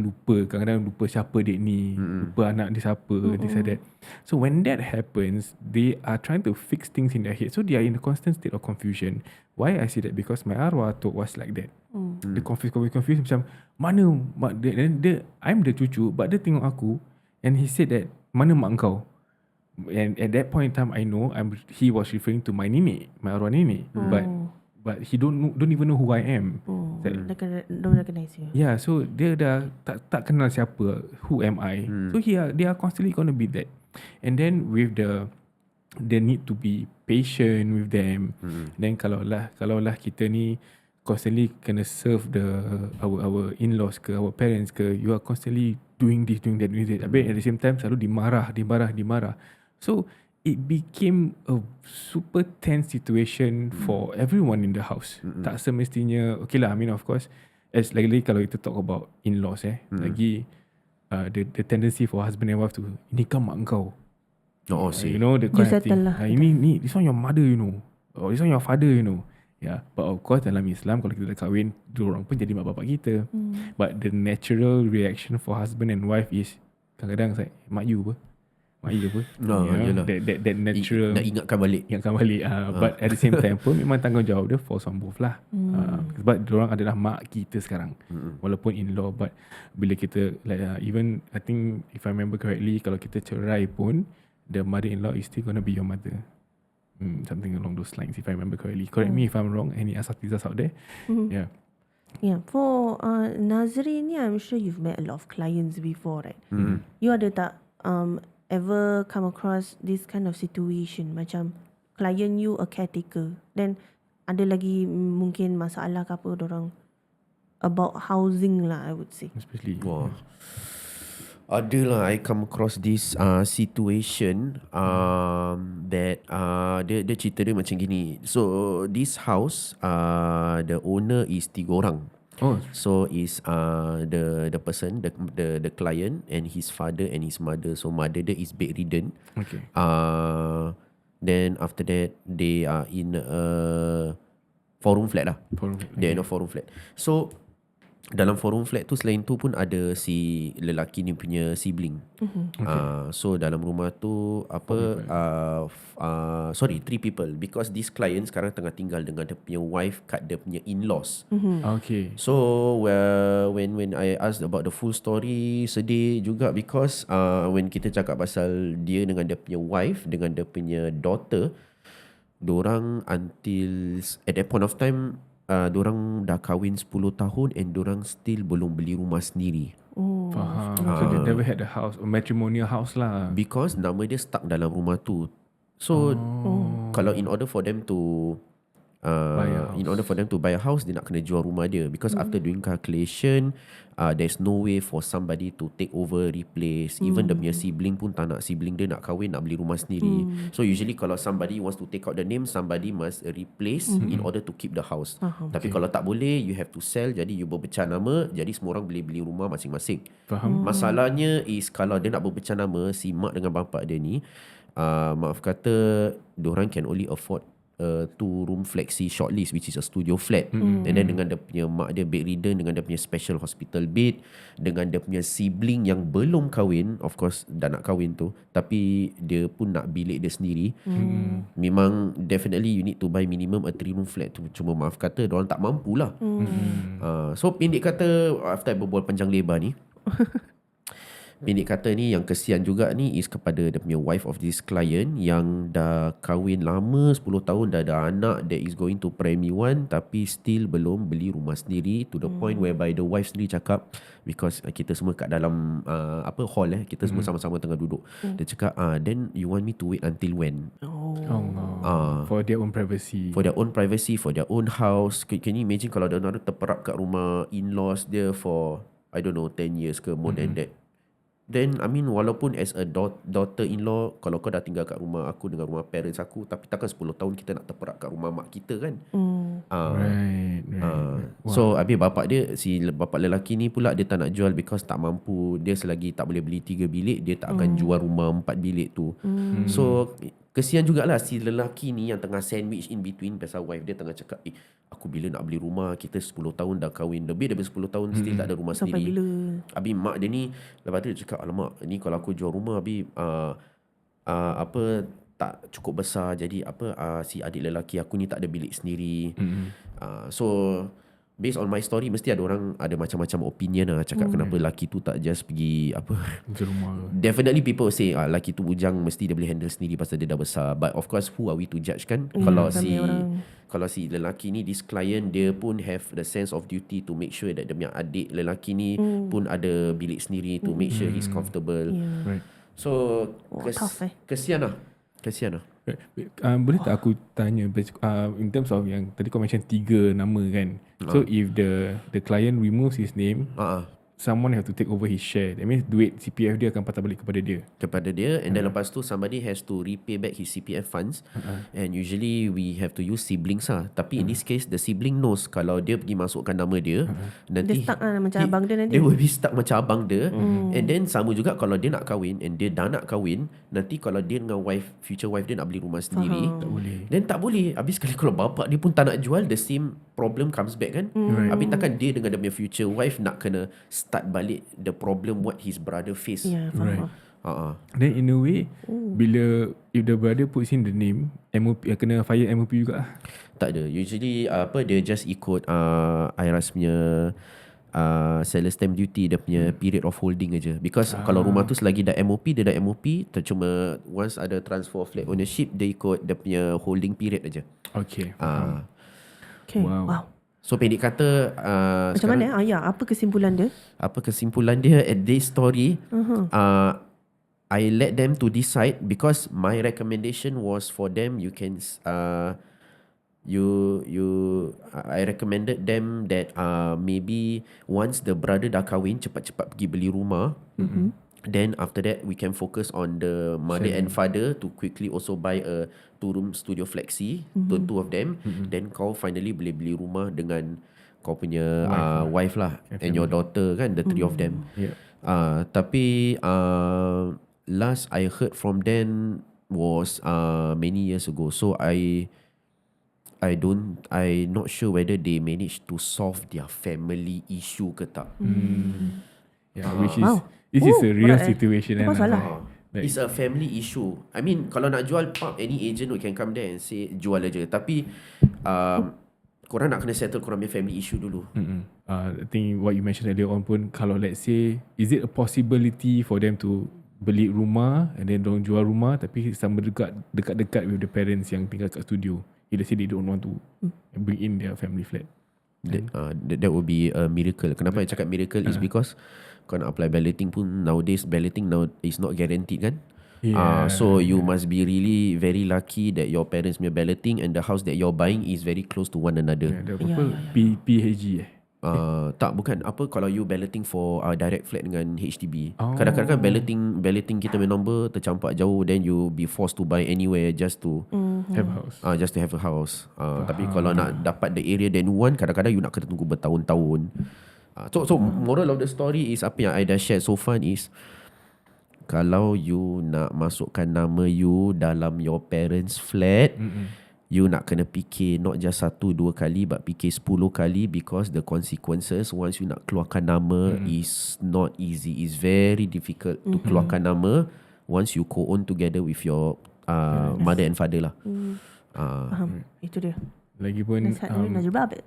lupa, kadang-kadang lupa siapa dek ni, lupa anak dia siapa, this and that. So when that happens, they are trying to fix things in their head. So they are in a constant state of confusion. Why I say that? Because my arwah tu was like that. Dia confused macam mana mak dia, I'm the cucu, but dia tengok aku and he said that mana mak kau. And at that point in time I know he was referring to my nenek, my arwah nenek. But he don't even know who I am. Don't recognize you. Yeah, so dia dah tak kenal siapa, who am I. So they are constantly going to be that. And then with the need to be patient with them. Then kalau lah kita ni constantly kena serve our in-laws ke, our parents ke, you are constantly doing this, doing that. Tapi at the same time selalu dimarah. So it became a super tense situation for everyone in the house. Tak semestinya, okay lah, I mean of course, as lagi kalau kita talk about in-laws lagi the tendency for husband and wife to, ini kan mak kau. You know, the kind of thing. Ini, this one your mother, you know. Or this one your father, you know. Yeah, but of course dalam Islam kalau kita dah kahwin, diorang pun jadi mak bapak kita. But the natural reaction for husband and wife is kadang-kadang say, mak you apa? Mak you apa? That natural nak ingatkan balik. But at the same time pun memang tanggungjawab dia falls on both lah. Sebab diorang adalah mak kita sekarang. Walaupun in-law, but bila kita like even I think if I remember correctly, kalau kita cerai pun the mother-in-law is still gonna be your mother. Something along those lines if I remember correctly. Correct me if I'm wrong, any asatizahs out there. Yeah, for Nazri ni, I'm sure you've met a lot of clients before, right? You ada tak ever come across this kind of situation, macam client you a caretaker, then ada lagi mungkin masalah ke apa dorang about housing lah, I would say. Especially ada lah, I come across this situation that dia cerita dia macam gini. So this house the owner is 3 orang. So is the person, the client and his father and his mother. So mother dia is bedridden. Okay. Then after that they are in a 4-room flat lah. They are in a 4-room flat. So dalam 4-room flat tu, selain tu pun ada si lelaki ni punya sibling. So dalam rumah tu 3 people, because this client sekarang tengah tinggal dengan dia punya wife kat dia punya in-laws. Okay. So when I asked about the full story, sedih juga because when kita cakap pasal dia dengan dia punya wife, dengan dia punya daughter, dorang until at that point of time dorang dah kahwin 10 tahun and dorang still belum beli rumah sendiri. Faham. So they never had a house, a matrimonial house lah. Because nama dia stuck dalam rumah tu. So kalau in order for them to buy a house, dia nak kena jual rumah dia. Because after doing calculation, there's no way for somebody to take over, replace. Even dia punya sibling pun tak nak sibling dia nak kahwin, nak beli rumah sendiri. So usually kalau somebody wants to take out the name, somebody must replace in order to keep the house. Tapi kalau tak boleh, you have to sell. Jadi you berpecah nama, jadi semua orang boleh beli rumah masing-masing. Faham. Masalahnya is kalau dia nak berpecah nama, si mak dengan bapak dia ni, maaf kata, diorang can only afford a 2-room flexi shortlist, which is a studio flat. And then dengan dia punya mak dia bedridden, dengan dia punya special hospital bed, dengan dia punya sibling yang belum kahwin, of course dah nak kahwin tu, tapi dia pun nak bilik dia sendiri. Memang definitely you need to buy minimum a 3-room flat tu. Cuma maaf kata, diorang tak mampu lah. So pendek kata, after I berbual panjang lebar ni, pendek kata ni, yang kesian juga ni is kepada dia punya wife of this client yang dah kahwin lama 10 tahun, dah ada anak that is going to primary 1, tapi still belum beli rumah sendiri, to the point whereby the wife sendiri cakap, because kita semua kat dalam hall kita semua sama-sama tengah duduk, dia cakap then you want me to wait until when? For their own privacy. For their own privacy, for their own house. Can you imagine kalau dia terperap kat rumah in-laws dia for I don't know 10 years ke more than that. Then I mean, walaupun as a daughter-in-law, kalau kau dah tinggal kat rumah aku dengan rumah parents aku, tapi takkan 10 tahun kita nak terperap kat rumah mak kita kan. Right. So habis bapak dia, si bapak lelaki ni pula, dia tak nak jual because tak mampu. Dia selagi tak boleh beli 3 bilik, dia tak akan jual rumah 4 bilik tu. So kesian jugalah si lelaki ni yang tengah sandwich in between. Pasal wife dia tengah cakap, aku bila nak beli rumah, kita 10 tahun dah kahwin, lebih daripada 10 tahun still tak ada rumah Sampai sendiri. bila? Habis mak dia ni, lepas tu dia cakap, alamak, ni kalau aku jual rumah habis tak cukup besar, jadi si adik lelaki aku ni tak ada bilik sendiri. So based on my story, mesti ada orang ada macam-macam opinion lah, cakap kenapa lelaki tu tak just pergi rumah. Definitely people say lelaki tu bujang, mesti dia boleh handle sendiri pasal dia dah besar. But of course, who are we to judge kan? Kalau si lelaki ni, this client, dia pun have the sense of duty to make sure that dia punya adik lelaki ni pun ada bilik sendiri, to make sure he's comfortable. Right. So kesian lah. Boleh tak aku tanya, in terms of yang tadi kau mention 3 nama kan, so if the client removes his name, someone have to take over his share. That means duit CPF dia akan patah balik kepada dia. And then lepas tu somebody has to repay back his CPF funds. And usually we have to use siblings lah. Tapi in this case, the sibling knows kalau dia pergi masukkan nama dia, nanti dia stuck lah macam abang dia nanti. Dia will be stuck macam abang dia. And then sama juga kalau dia nak kahwin, and dia dah nak kahwin, nanti kalau dia dengan future wife dia nak beli rumah sendiri, then tak boleh. Habis sekali kalau bapak dia pun tak nak jual, the same problem comes back kan. Habis takkan dia dengan dia punya future wife nak kena start balik the problem what his brother face. Right. Then in a way, bila if the brother puts in the name, MOP kena fire MOP juga. Tak ada. Usually dia just ikut IRAS punya seller stamp duty, dia punya period of holding aja. Because kalau rumah tu selagi dah MOP, dia dah MOP. Cuma once ada transfer of flat ownership, dia ikut dia punya holding period aja. Okay. Wow. So pendek kata, Macam mana ayah? Apa kesimpulan dia? Apa kesimpulan dia at this story? I let them to decide, because my recommendation was for them, you can I recommended them that maybe once the brother dah kahwin, cepat-cepat pergi beli rumah. Then after that, we can focus on the mother and father to quickly also buy a 2-room studio flexi, the 2 of them. Then kau finally boleh beli rumah dengan kau punya wife lah, and your daughter kan, the 3 of them. Tapi last I heard from them was many years ago. So I not sure whether they managed to solve their family issue ke tak. Which is this is a real situation. It's a family issue. I mean, kalau nak jual pub, any agent we can come there and say jual aja. Tapi korang nak kena settle korang punya family issue dulu. I think what you mentioned earlier on pun, kalau let's say, is it a possibility for them to beli rumah and then don't jual rumah, tapi sama dekat-dekat with the parents yang tinggal kat studio, if let's say they don't want to bring in their family flat? That would be a miracle. Kenapa I cakap miracle is because kau nak apply balloting pun nowadays balloting now is not guaranteed kan. Yeah. So you must be really very lucky that your parents punya balloting and the house that you're buying is very close to one another. Ada apa? PHG Tak, bukan. Apa kalau you balloting for direct flat dengan HDB. Oh. Kadang-kadang balloting kita punya number tercampak jauh, then you be forced to buy anywhere just to have a house. just to have a house. Tapi kalau nak dapat the area that you want, kadang-kadang you nak kena tunggu bertahun-tahun. So moral of the story is, apa yang I dah share so far is, kalau you nak masukkan nama you dalam your parents flat, you nak kena fikir not just 1-2 kali, but fikir 10 kali, because the consequences once you nak keluarkan nama is not easy. It's very difficult to keluarkan nama once you co-own together with your mother and father lah. Faham. Itu dia. Lagipun NAZRI BAOBED.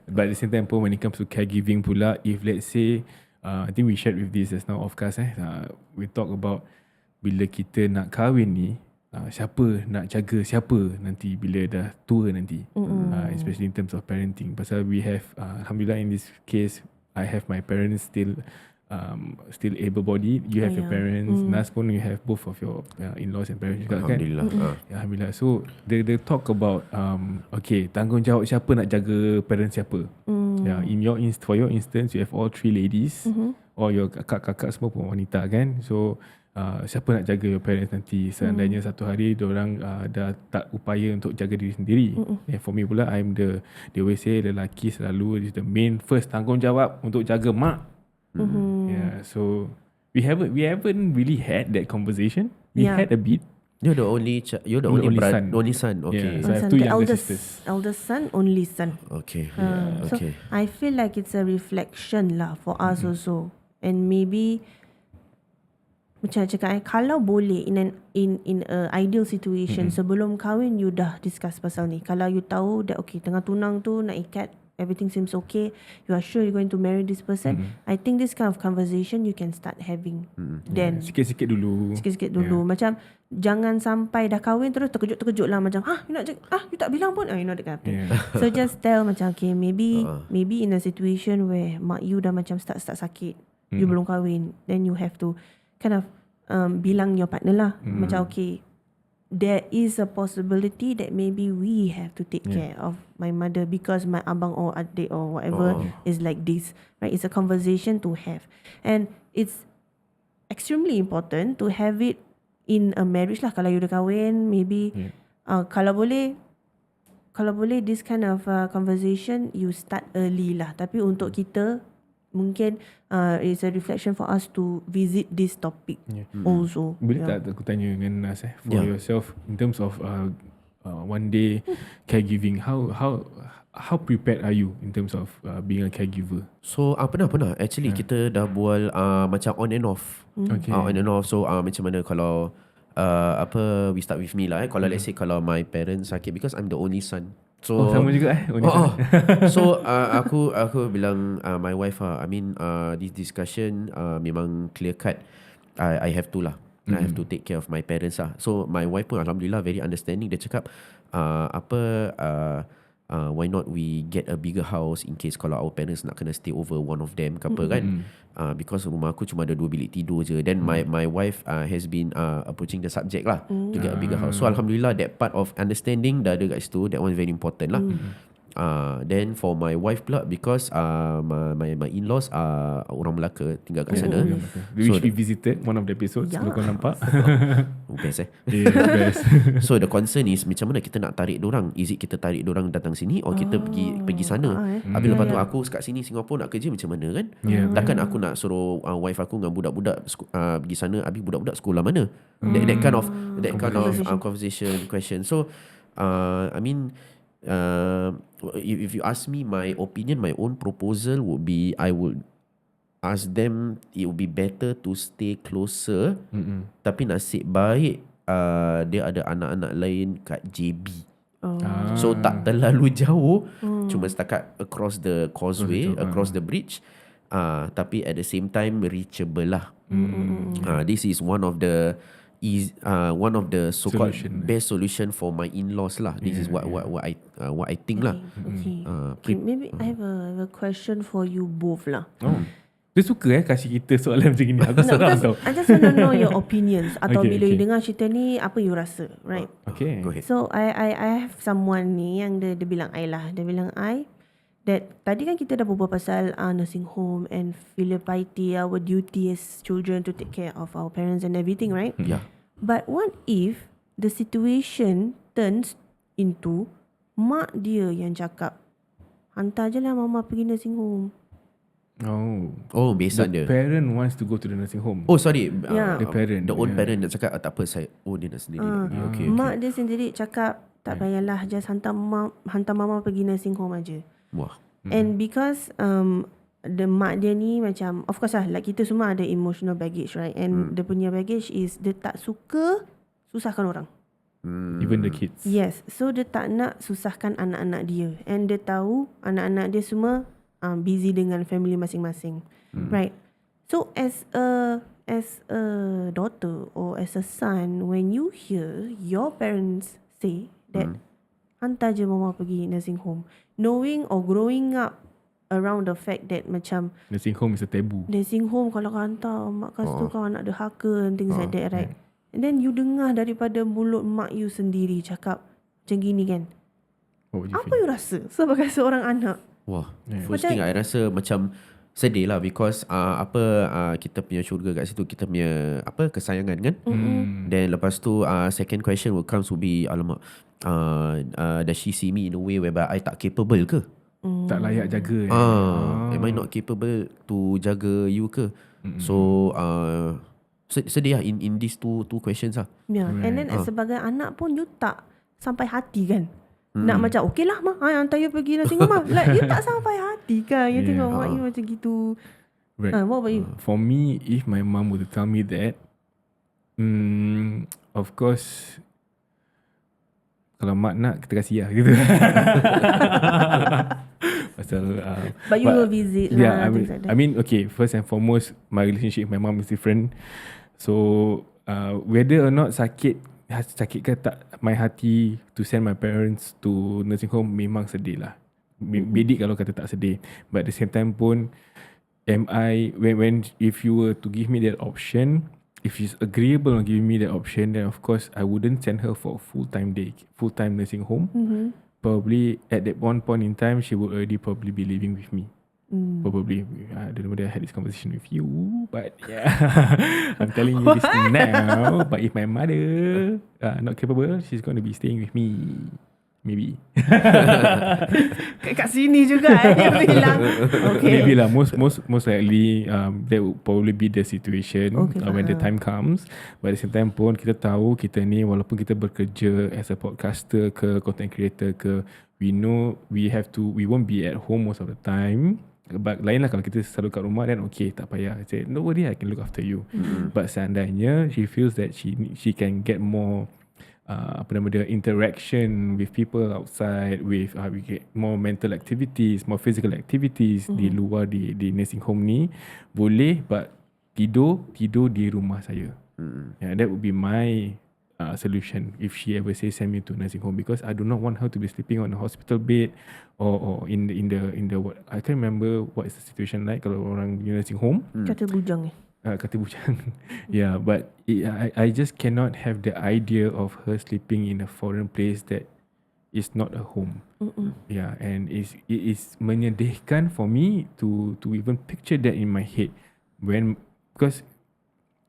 but at the same time pun, when it comes to caregiving pula, if let's say I think we shared with this just now of course we talk about bila kita nak kahwin ni, siapa nak jaga siapa nanti bila dah tua nanti, especially in terms of parenting. Pasal we have Alhamdulillah in this case I have my parents still able-bodied. You have your parents. Nas pun you have both of your in-laws and parents juga kan. Alhamdulillah. Alhamdulillah. So they talk about okay, tanggungjawab siapa nak jaga parents siapa. For your instance, you have all 3 ladies, or your kakak-kakak semua pun wanita kan. So siapa nak jaga your parents nanti seandainya satu hari diorang dah tak upaya untuk jaga diri sendiri. And for me pula, they always say lelaki selalu is the main first tanggungjawab untuk jaga mak. Yeah, so we haven't really had that conversation. We had a bit. You're the only only son. Okay. Yeah, so I have 2 younger sisters. Eldest son, only son. Okay. So I feel like it's a reflection lah for us also. And maybe macam I cakap, kalau boleh in a ideal situation, sebelum kahwin you dah discuss pasal ni. Kalau you tahu that okay, tengah tunang tu nak ikat, everything seems okay, you are sure you're going to marry this person, I think this kind of conversation you can start having. Then Sikit-sikit dulu. Macam jangan sampai dah kahwin terus terkejut-terkejut lah, macam you nak you tak bilang pun, you know that kind of thing. So just tell macam okay, maybe in a situation where mak you dah macam start sakit, you belum kahwin, then you have to kind of bilang your partner lah, macam okay, there is a possibility that maybe we have to take care of my mother because my abang or adik or whatever is like this, right? It's a conversation to have, and it's extremely important to have it in a marriage lah. Kalau you dah kahwin, maybe kalau boleh this kind of conversation you start early lah. Tapi untuk kita mungkin it's a reflection for us to visit this topic also. Boleh tak aku tanya dengan Nas for yourself in terms of one day caregiving, how prepared are you in terms of being a caregiver? So pernah actually kita dah bual macam on and off. On and off. So macam mana kalau we start with me lah. Kalau let's say kalau my parents sakit, because I'm the only son. So sama juga So aku bilang my wife this discussion memang clear cut. I have to lah. I have to take care of my parents lah. So my wife pun alhamdulillah very understanding. Dia cakap why not we get a bigger house in case kalau our parents nak kena stay over one of them ke apa kan. Because rumah aku cuma ada 2 bilik tidur je. Then my wife has been approaching the subject lah to get a bigger house. So alhamdulillah that part of understanding dah ada kat situ. That one very important lah. Then for my wife pula, because my in-laws are orang Melaka, tinggal kat sana. Which we visited one of the episodes. Kalau kau nampak. Best best. So the concern is macam mana kita nak tarik dorang. Is it kita tarik dorang datang sini, or kita pergi sana. Habis lepas tu aku kat sini Singapore nak kerja macam mana kan. Takkan aku nak suruh wife aku dengan budak-budak pergi sana, habis budak-budak sekolah mana. That kind of conversation question. So if you ask me my opinion, my own proposal would be, I would ask them, it would be better to stay closer. Tapi nasib baik dia ada anak-anak lain kat JB. So tak terlalu jauh, cuma setakat across the causeway, across the bridge. Tapi at the same time reachable lah. This is one of the so-called best solution for my in-laws lah. This is what I think lah. Okay. Maybe I have a question for you both lah. Dia suka kasih kita soalan macam gini. Aku seram tau. I just want to know your opinions. Atau Okay, bila you okay. dengar cerita ni, apa you rasa, right? Okay. Go ahead. So I have someone ni yang dia bilang I lah. Dia bilang I that tadi kan kita dah berbual pasal nursing home and filial piety, our duty as children to take care of our parents and everything, right? Yeah. But what if the situation turns into mak dia yang cakap, hantar je lah mama pergi nursing home. Oh, besan The dia. parent wants to go to the nursing home. Oh, sorry. Yeah. The parent. The own yeah. parent nak cakap tak apa saya. Oh, dia nak sendiri lagi. Okay. Mak dia sendiri cakap, tak payahlah, just hantar mama pergi nursing home aja. Wah. And because the mak dia ni macam, of course lah, like kita semua ada emotional baggage, right? And dia punya baggage is dia tak suka susahkan orang. Even the kids. Yes, so dia tak nak susahkan anak-anak dia. And dia tahu anak-anak dia semua busy dengan family masing-masing. Right. So as a daughter or as a son, when you hear your parents say that hantar je mama pergi nursing home, knowing or growing up around the fact that macam Nursing home is a taboo. nursing home kalau kau hantar mak kau tu kau anak derhaka and things like that, right? And then you dengar daripada mulut mak you sendiri cakap macam gini kan. What would you Apa feel? you rasa sebagai seorang anak? Wah. Yeah. First thing I rasa macam sedih lah because kita punya syurga kat situ, kita punya kesayangan kan. Then lepas tu second question will comes to be, alamak, does she see me in a way whereby I tak capable ke? Tak layak jaga. Am I not capable to jaga you ke? So sedih lah in these two questions lah. Yeah. And then sebagai anak pun you tak sampai hati kan. Nak macam okay lah mak, hantar you pergi nursing home lah. Like you tak sampai hati kan. You tengok mak you macam gitu. Right. What about you? For me, if my mum were to tell me that, of course, kalau mak nak, kita kasih lah gitu. Pasal, But you will visit lah. yeah, Things like that. I mean, okay, first and foremost, my relationship with my mum is different. So, whether or not sakit ke tak, my hati to send my parents to nursing home memang sedih lah. Bedik kalau kata tak sedih. But at the same time pun, if you were to give me that option, if she's agreeable on giving me that option, then of course I wouldn't send her for a full-time nursing home. Probably at that one point in time, she would already probably be living with me. Probably. I don't know whether I had this conversation with you, but yeah, I'm telling you this now. But if my mother not capable, she's going to be staying with me. Maybe. Kat sini juga dia bilang. Okay. Maybe lah. Most likely that would probably be the situation when the time comes. But at the same time pun kita tahu kita ni walaupun kita bekerja as a podcaster ke content creator ke, we know we won't be at home most of the time. But lain lah kalau kita selalu kat rumah, then okay, tak payah. I say, no worry, I can look after you. But seandainya she feels that she can get more interaction with people outside, with we get more mental activities, more physical activities di luar di nursing home ni, boleh, but tidur di rumah saya. Yeah, that would be my solution if she ever say send me to nursing home, because I do not want her to be sleeping on a hospital bed or in the what, I can't remember what is the situation like kalau orang di nursing home. Kata bujang Kata bujang. Yeah, but I just cannot have the idea of her sleeping in a foreign place that is not a home. Yeah, and it is menyedihkan for me to even picture that in my head because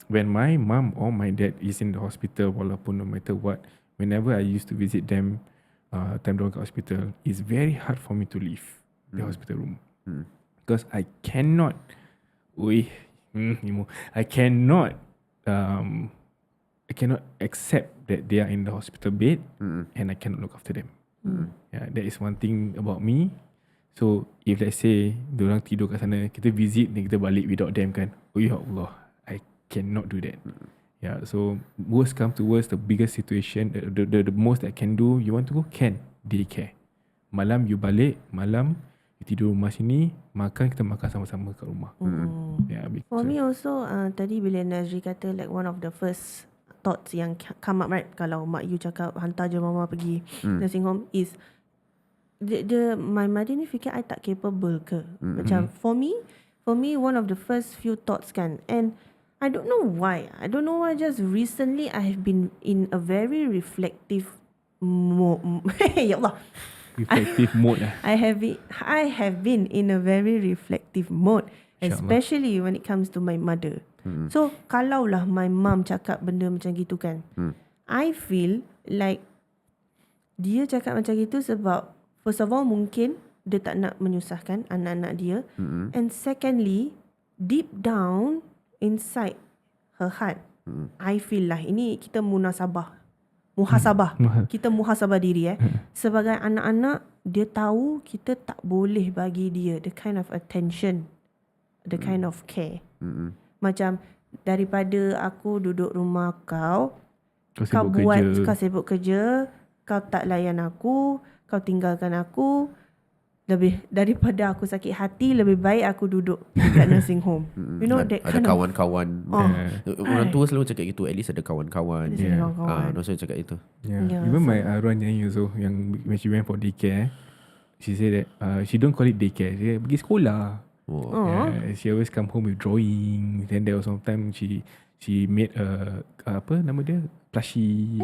when my mom or my dad is in the hospital, walaupun no matter what, whenever I used to visit them, time diorang kat hospital, it's very hard for me to leave the hospital room because I cannot accept that they are in the hospital bed and I cannot look after them. Yeah, that is one thing about me. So if let's say diorang tidur kat sana, kita visit dan kita balik without them kan, oh ya Allah, I cannot do that. Yeah, so worst come to worst, the biggest situation, the most I can do, you want to go? Can. Daycare. Malam you balik, malam you tidur rumah sini, makan, kita makan sama-sama kat rumah. Yeah, For me also, tadi bila Nazri kata like one of the first thoughts yang come up, right, kalau mak you cakap hantar je mama pergi nursing home is my mother ni fikir I tak capable ke. Macam for me for me, one of the first few thoughts kan, and I don't know why. Just recently I have been in a very reflective mode. Ya Allah. Reflective mode lah. I have been in a very reflective mode, InsyaAllah. especially when it comes to my mother. So kalaulah my mum cakap benda macam gitu kan, I feel like dia cakap macam gitu sebab first of all mungkin dia tak nak menyusahkan anak-anak dia, and secondly deep down inside her heart, I feel lah ini kita muhasabah kita muhasabah diri sebagai anak-anak, dia tahu kita tak boleh bagi dia the kind of attention, the kind of care. Macam daripada aku duduk rumah kau sibuk kerja, kau tak layan aku, kau tinggalkan aku, lebih daripada aku sakit hati, lebih baik aku duduk dekat nursing home. You know, that ada kind kawan-kawan. Orang tua selalu cakap gitu, at least ada kawan-kawan. Don't cakap itu. Even my arwah nyai also, yang when she went for daycare, she said that she don't call it daycare, dia pergi sekolah. She always come home with drawing. Then there was some time she made apa nama dia, plushie.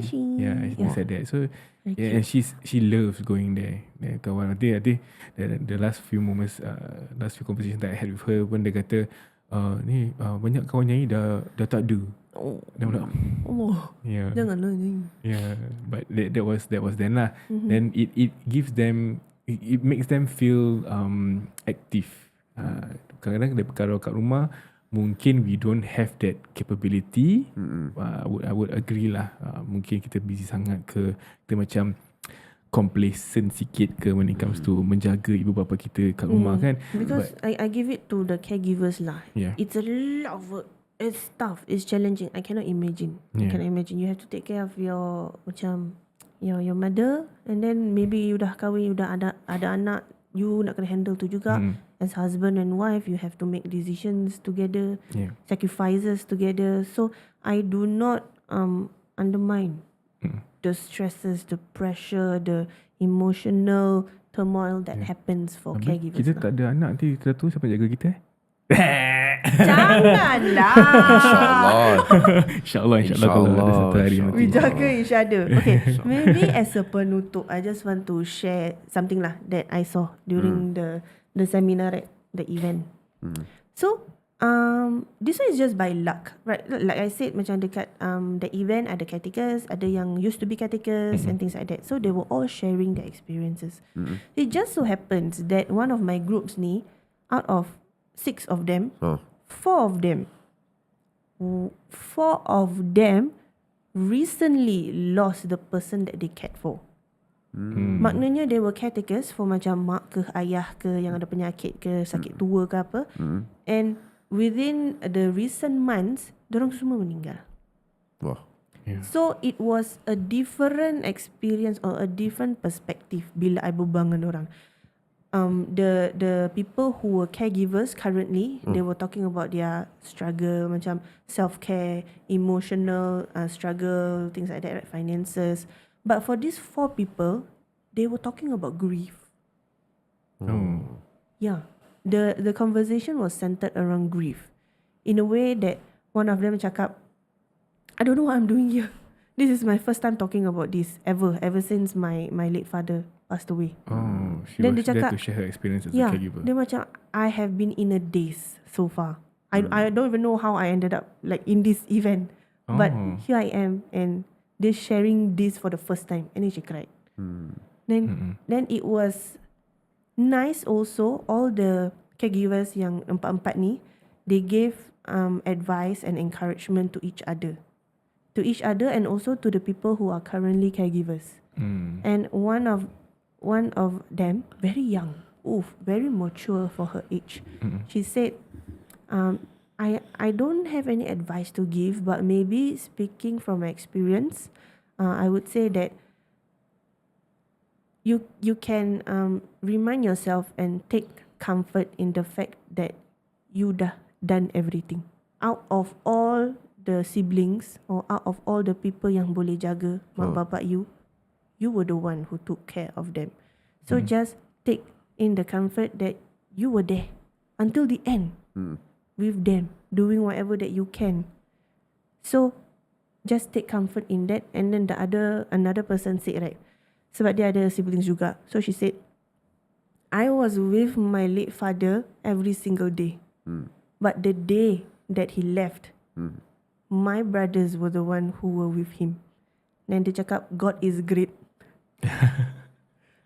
Things like that. So and she loves going there. Kawan nanti the last few moments, last few conversations that I had with her, when dia kata ni banyak kawan nyai dah tak ada. Janganlah ni. But that was then lah. Then it gives them, it makes them feel active. Kadang-kadang dari perkara kat rumah mungkin we don't have that capability. I would agree lah. Mungkin kita busy sangat ke, kita macam complacent sikit ke when it comes to menjaga ibu bapa kita kat rumah kan. Because I give it to the caregivers lah. It's a lot of work. It's tough. It's challenging. I cannot imagine. I cannot imagine. You have to take care of your macam your mother, and then maybe you dah kahwin, you dah ada anak, you nak kena handle tu juga. As husband and wife, you have to make decisions together, sacrifices together. So I do not undermine the stresses, the pressure, the emotional turmoil that happens for caregivers. Kita tak ada anak, nanti kita tu siapa jaga kita? Janganlah. InsyaAllah kalau ada satu hari nanti. We jaga each other. Okay, maybe as a penutup, I just want to share something lah that I saw during the seminar at the event. So this one is just by luck, right? Like I said, macam dekat the event ada caregivers, ada yang used to be caregivers and things like that. So they were all sharing their experiences. It just so happens that one of my groups ni, out of 6 of them, 4 of them recently lost the person that they cared for. Maknanya they were caretakers for macam mak ke ayah ke yang ada penyakit ke, sakit tua ke apa. And within the recent months, dorang semua meninggal. So it was a different experience or a different perspective bila I berbual dengan orang. The people who were caregivers currently, they were talking about their struggle, macam self-care, emotional struggle, things like that, right? Finances. But for these 4 people, they were talking about grief. Yeah, the conversation was centered around grief, in a way that one of them cakap, I don't know what I'm doing here. This is my first time talking about this ever since my late father passed away. She was there to share her experience as a caregiver. Dia macam, I have been in a daze so far. I don't even know how I ended up like in this event. But here I am, and they're sharing this for the first time, and then she cried. Then it was nice also, all the caregivers yang 4 ni, they gave advice and encouragement to each other. And also to the people who are currently caregivers. And one of them, very young, very mature for her age. She said, I don't have any advice to give, but maybe speaking from my experience, I would say that you can remind yourself and take comfort in the fact that you dah done everything. Out of all the siblings, or out of all the people yang boleh jaga mak bapak you were the one who took care of them. So just take in the comfort that you were there until the end. with them, doing whatever that you can. So just take comfort in that. And then another person said, right, sebab dia ada siblings juga. So she said, I was with my late father every single day. But the day that he left, my brothers were the one who were with him. Dan dia cakap, God is great.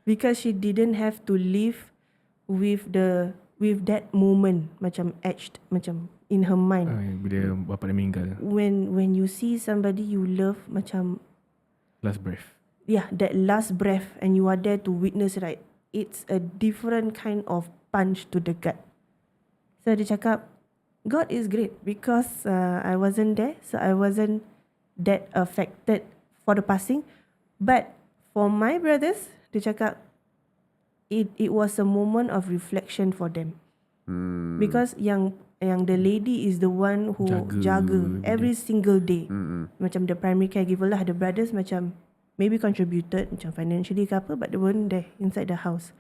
Because she didn't have to live with that moment macam etched macam in her mind. Bila bapa dia meninggal. When you see somebody you love macam Last breath. yeah, that last breath and you are there to witness, right? It's a different kind of punch to the gut. So dia cakap, God is great because I wasn't there, so I wasn't that affected for the passing. But for my brothers, dia cakap, it was a moment of reflection for them. Because yang the lady is the one who jaga every single day. Macam the primary caregiver lah. The brothers macam maybe contributed macam financially ke apa, but they weren't there inside the house.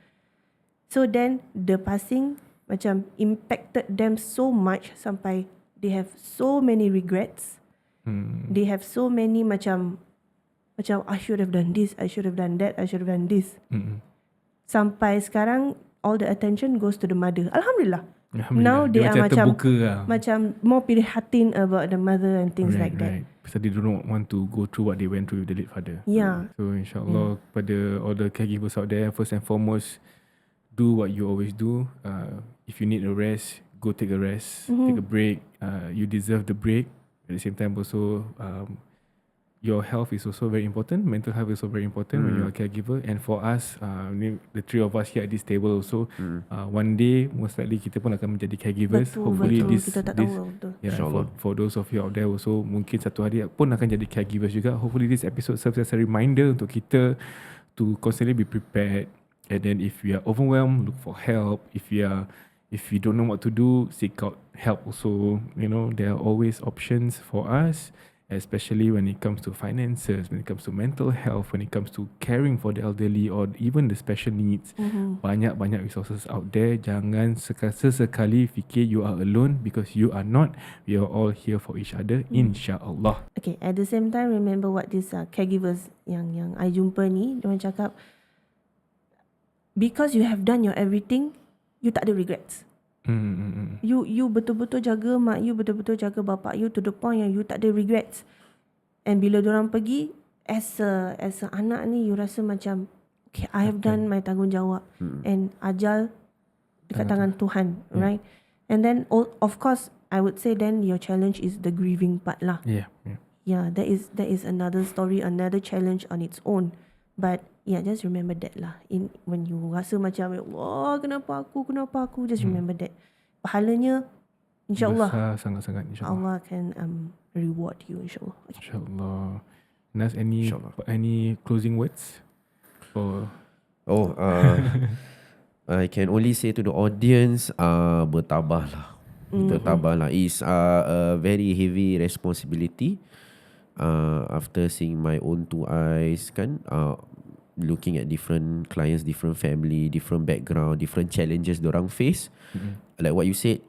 So then the passing macam impacted them so much sampai they have so many regrets. They have so many macam I should have done this, I should have done that, I should have done this. Sampai sekarang all the attention goes to the mother. Alhamdulillah. Now they are macam more prihatin about the mother and things like that. Because they do not want to go through what they went through with the late father. Yeah. So insyaAllah kepada all the caregivers out there, first and foremost, do what you always do. If you need a rest, go take a rest. Take a break. You deserve the break. At the same time also, your health is also very important. Mental health is also very important when you're a caregiver. And for us, the three of us here at this table also, one day most likely kita pun akan menjadi caregivers. Hopefully this kita tak tahu. for those of you out there also, mungkin satu hari pun akan jadi caregivers juga. Hopefully this episode serves as a reminder untuk kita to constantly be prepared. And then if we are overwhelmed, look for help. If you don't know what to do, seek out help also. You know, there are always options for us, especially when it comes to finances, when it comes to mental health, when it comes to caring for the elderly or even the special needs. Banyak-banyak resources out there. Jangan sesekali fikir you are alone, because you are not. We are all here for each other, insyaAllah. Okay, at the same time, remember what these caregivers yang I jumpa ni, dia orang cakap, because you have done your everything, you tak ada regrets. You betul-betul jaga mak you, betul-betul jaga bapak you to the point yang you tak ada regrets. And bila diorang pergi, as a anak ni, you rasa macam, okay, I have done my tanggungjawab. And ajal dekat tangan Tuhan, right? And then, of course, I would say then your challenge is the grieving part lah. Yeah, that is another story, another challenge on its own. But yeah, just remember that lah. When you rasa macam, wah, kenapa aku, just remember that. Pahalanya, insyaAllah, besar sangat-sangat, insyaAllah. Allah akan reward you, insyaAllah. Okay. InsyaAllah. Nas, any closing words? I can only say to the audience, bertabahlah. Bertabahlah. It's a very heavy responsibility. After seeing my own two eyes, kan, looking at different clients, different family, different background, different challenges dorang face. Like what you said,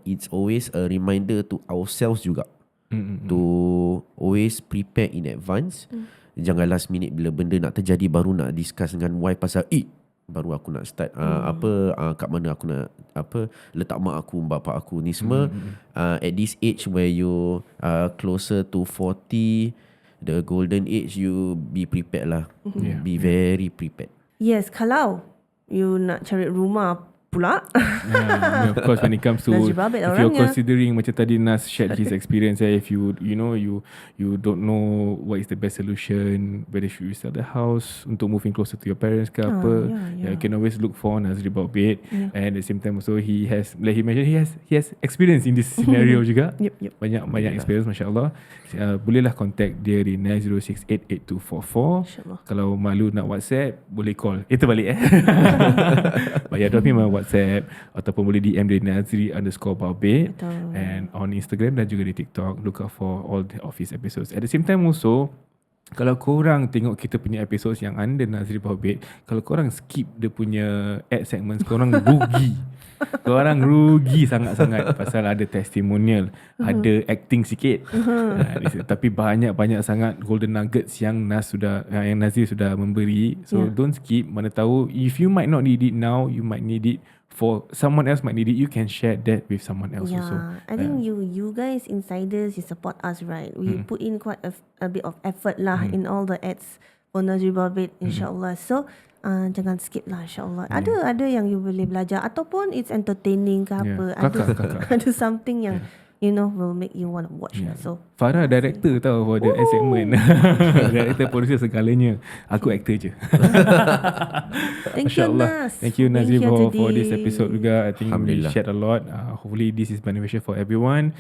it's always a reminder to ourselves juga, to always prepare in advance. Jangan last minute bila benda nak terjadi baru nak discuss dengan wife pasal baru aku nak start kat mana aku nak letak mak aku, bapak aku ni semua. At this age where you closer to 40, the golden age, you be prepared lah. Be very prepared. Yes, kalau you nak cari rumah pula. Of course, when it comes to, if you're orangnya. considering, macam tadi Nas shared his experience, if you don't know what is the best solution, whether should you sell the house untuk moving closer to your parents ke apa, you can always look for NAZRI BAOBED. And at the same time also, he has, like he mentioned, he has experience in this scenario juga. Banyak experience, masya-Allah. Bolehlah contact dia di 90688244. Kalau malu nak WhatsApp, boleh call. Itu balik But yeah, drop me my WhatsApp ataupun boleh DM dari NAZRI_BAOBED and on Instagram dan juga di TikTok. Look out for all of his episodes. At the same time also, kalau korang tengok kita punya episode yang under Nazri Baobed, kalau korang skip dia punya ad segments, korang rugi. Korang rugi sangat-sangat pasal ada testimonial, ada acting sikit. Tapi banyak-banyak sangat golden nuggets yang Nazri sudah memberi. So don't skip. Mana tahu if you might not need it now, you might need it for someone else might need it. You can share that with someone else also. I think you guys insiders, you support us, right? We put in quite a bit of effort lah in all the ads for NAZRI BAOBED, insyaAllah. So jangan skip lah, insyaAllah. Ada yang you boleh belajar ataupun it's entertaining ke apa. Ada something yang you know will make you want to watch. So Farah director tau for the ad segment. Director, producer segalanya. Aku actor je. thank you, Nas. Thank you, for being Nazri, here for this today. episode juga. I think we Alhamdulillah. shared a lot. Hopefully this is beneficial for everyone.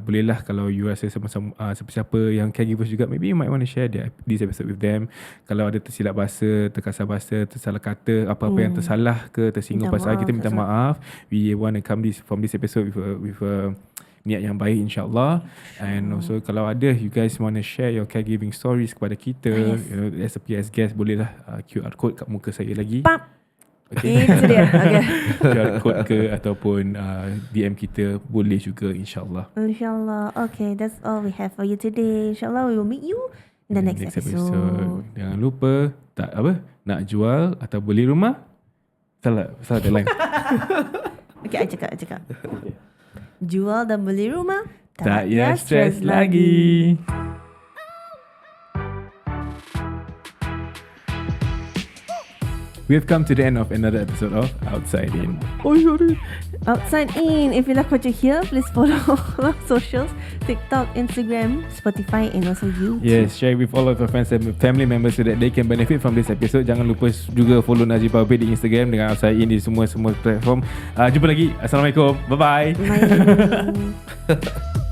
Bolehlah kalau you rasa sama-sama siapa-siapa yang caregivers juga, maybe you might want to share this episode with them. Kalau ada tersilap bahasa, terkasar bahasa, tersalah kata, apa-apa yang tersalah ke, tersinggung Minta pasal maaf, kita, minta maaf. We want to come from this episode with a niat yang baik, insyaAllah. And also kalau ada you guys want to share your caregiving stories kepada kita, you know, as a PS guest, bolehlah QR code kat muka saya lagi. Pap. Okay. Itu dia. Okay. QR code ke ataupun DM kita boleh juga, insyaAllah. InsyaAllah. Okay, that's all we have for you today. InsyaAllah we will meet you in the next episode. Jangan lupa nak jual atau beli rumah. Salah deadline. Okay, I cakap. Jual dan beli rumah, Tak payah stres lagi. We have come to the end of another episode of Outside In. Outside In. If you like what you hear, please follow our socials: TikTok, Instagram, Spotify, and also YouTube. Yes, share with all of your friends and family members so that they can benefit from this episode. Jangan lupa juga follow NAZRI BAOBED di Instagram dengan Outside In di semua platform. Jumpa lagi. Assalamualaikum. Bye-bye. Bye.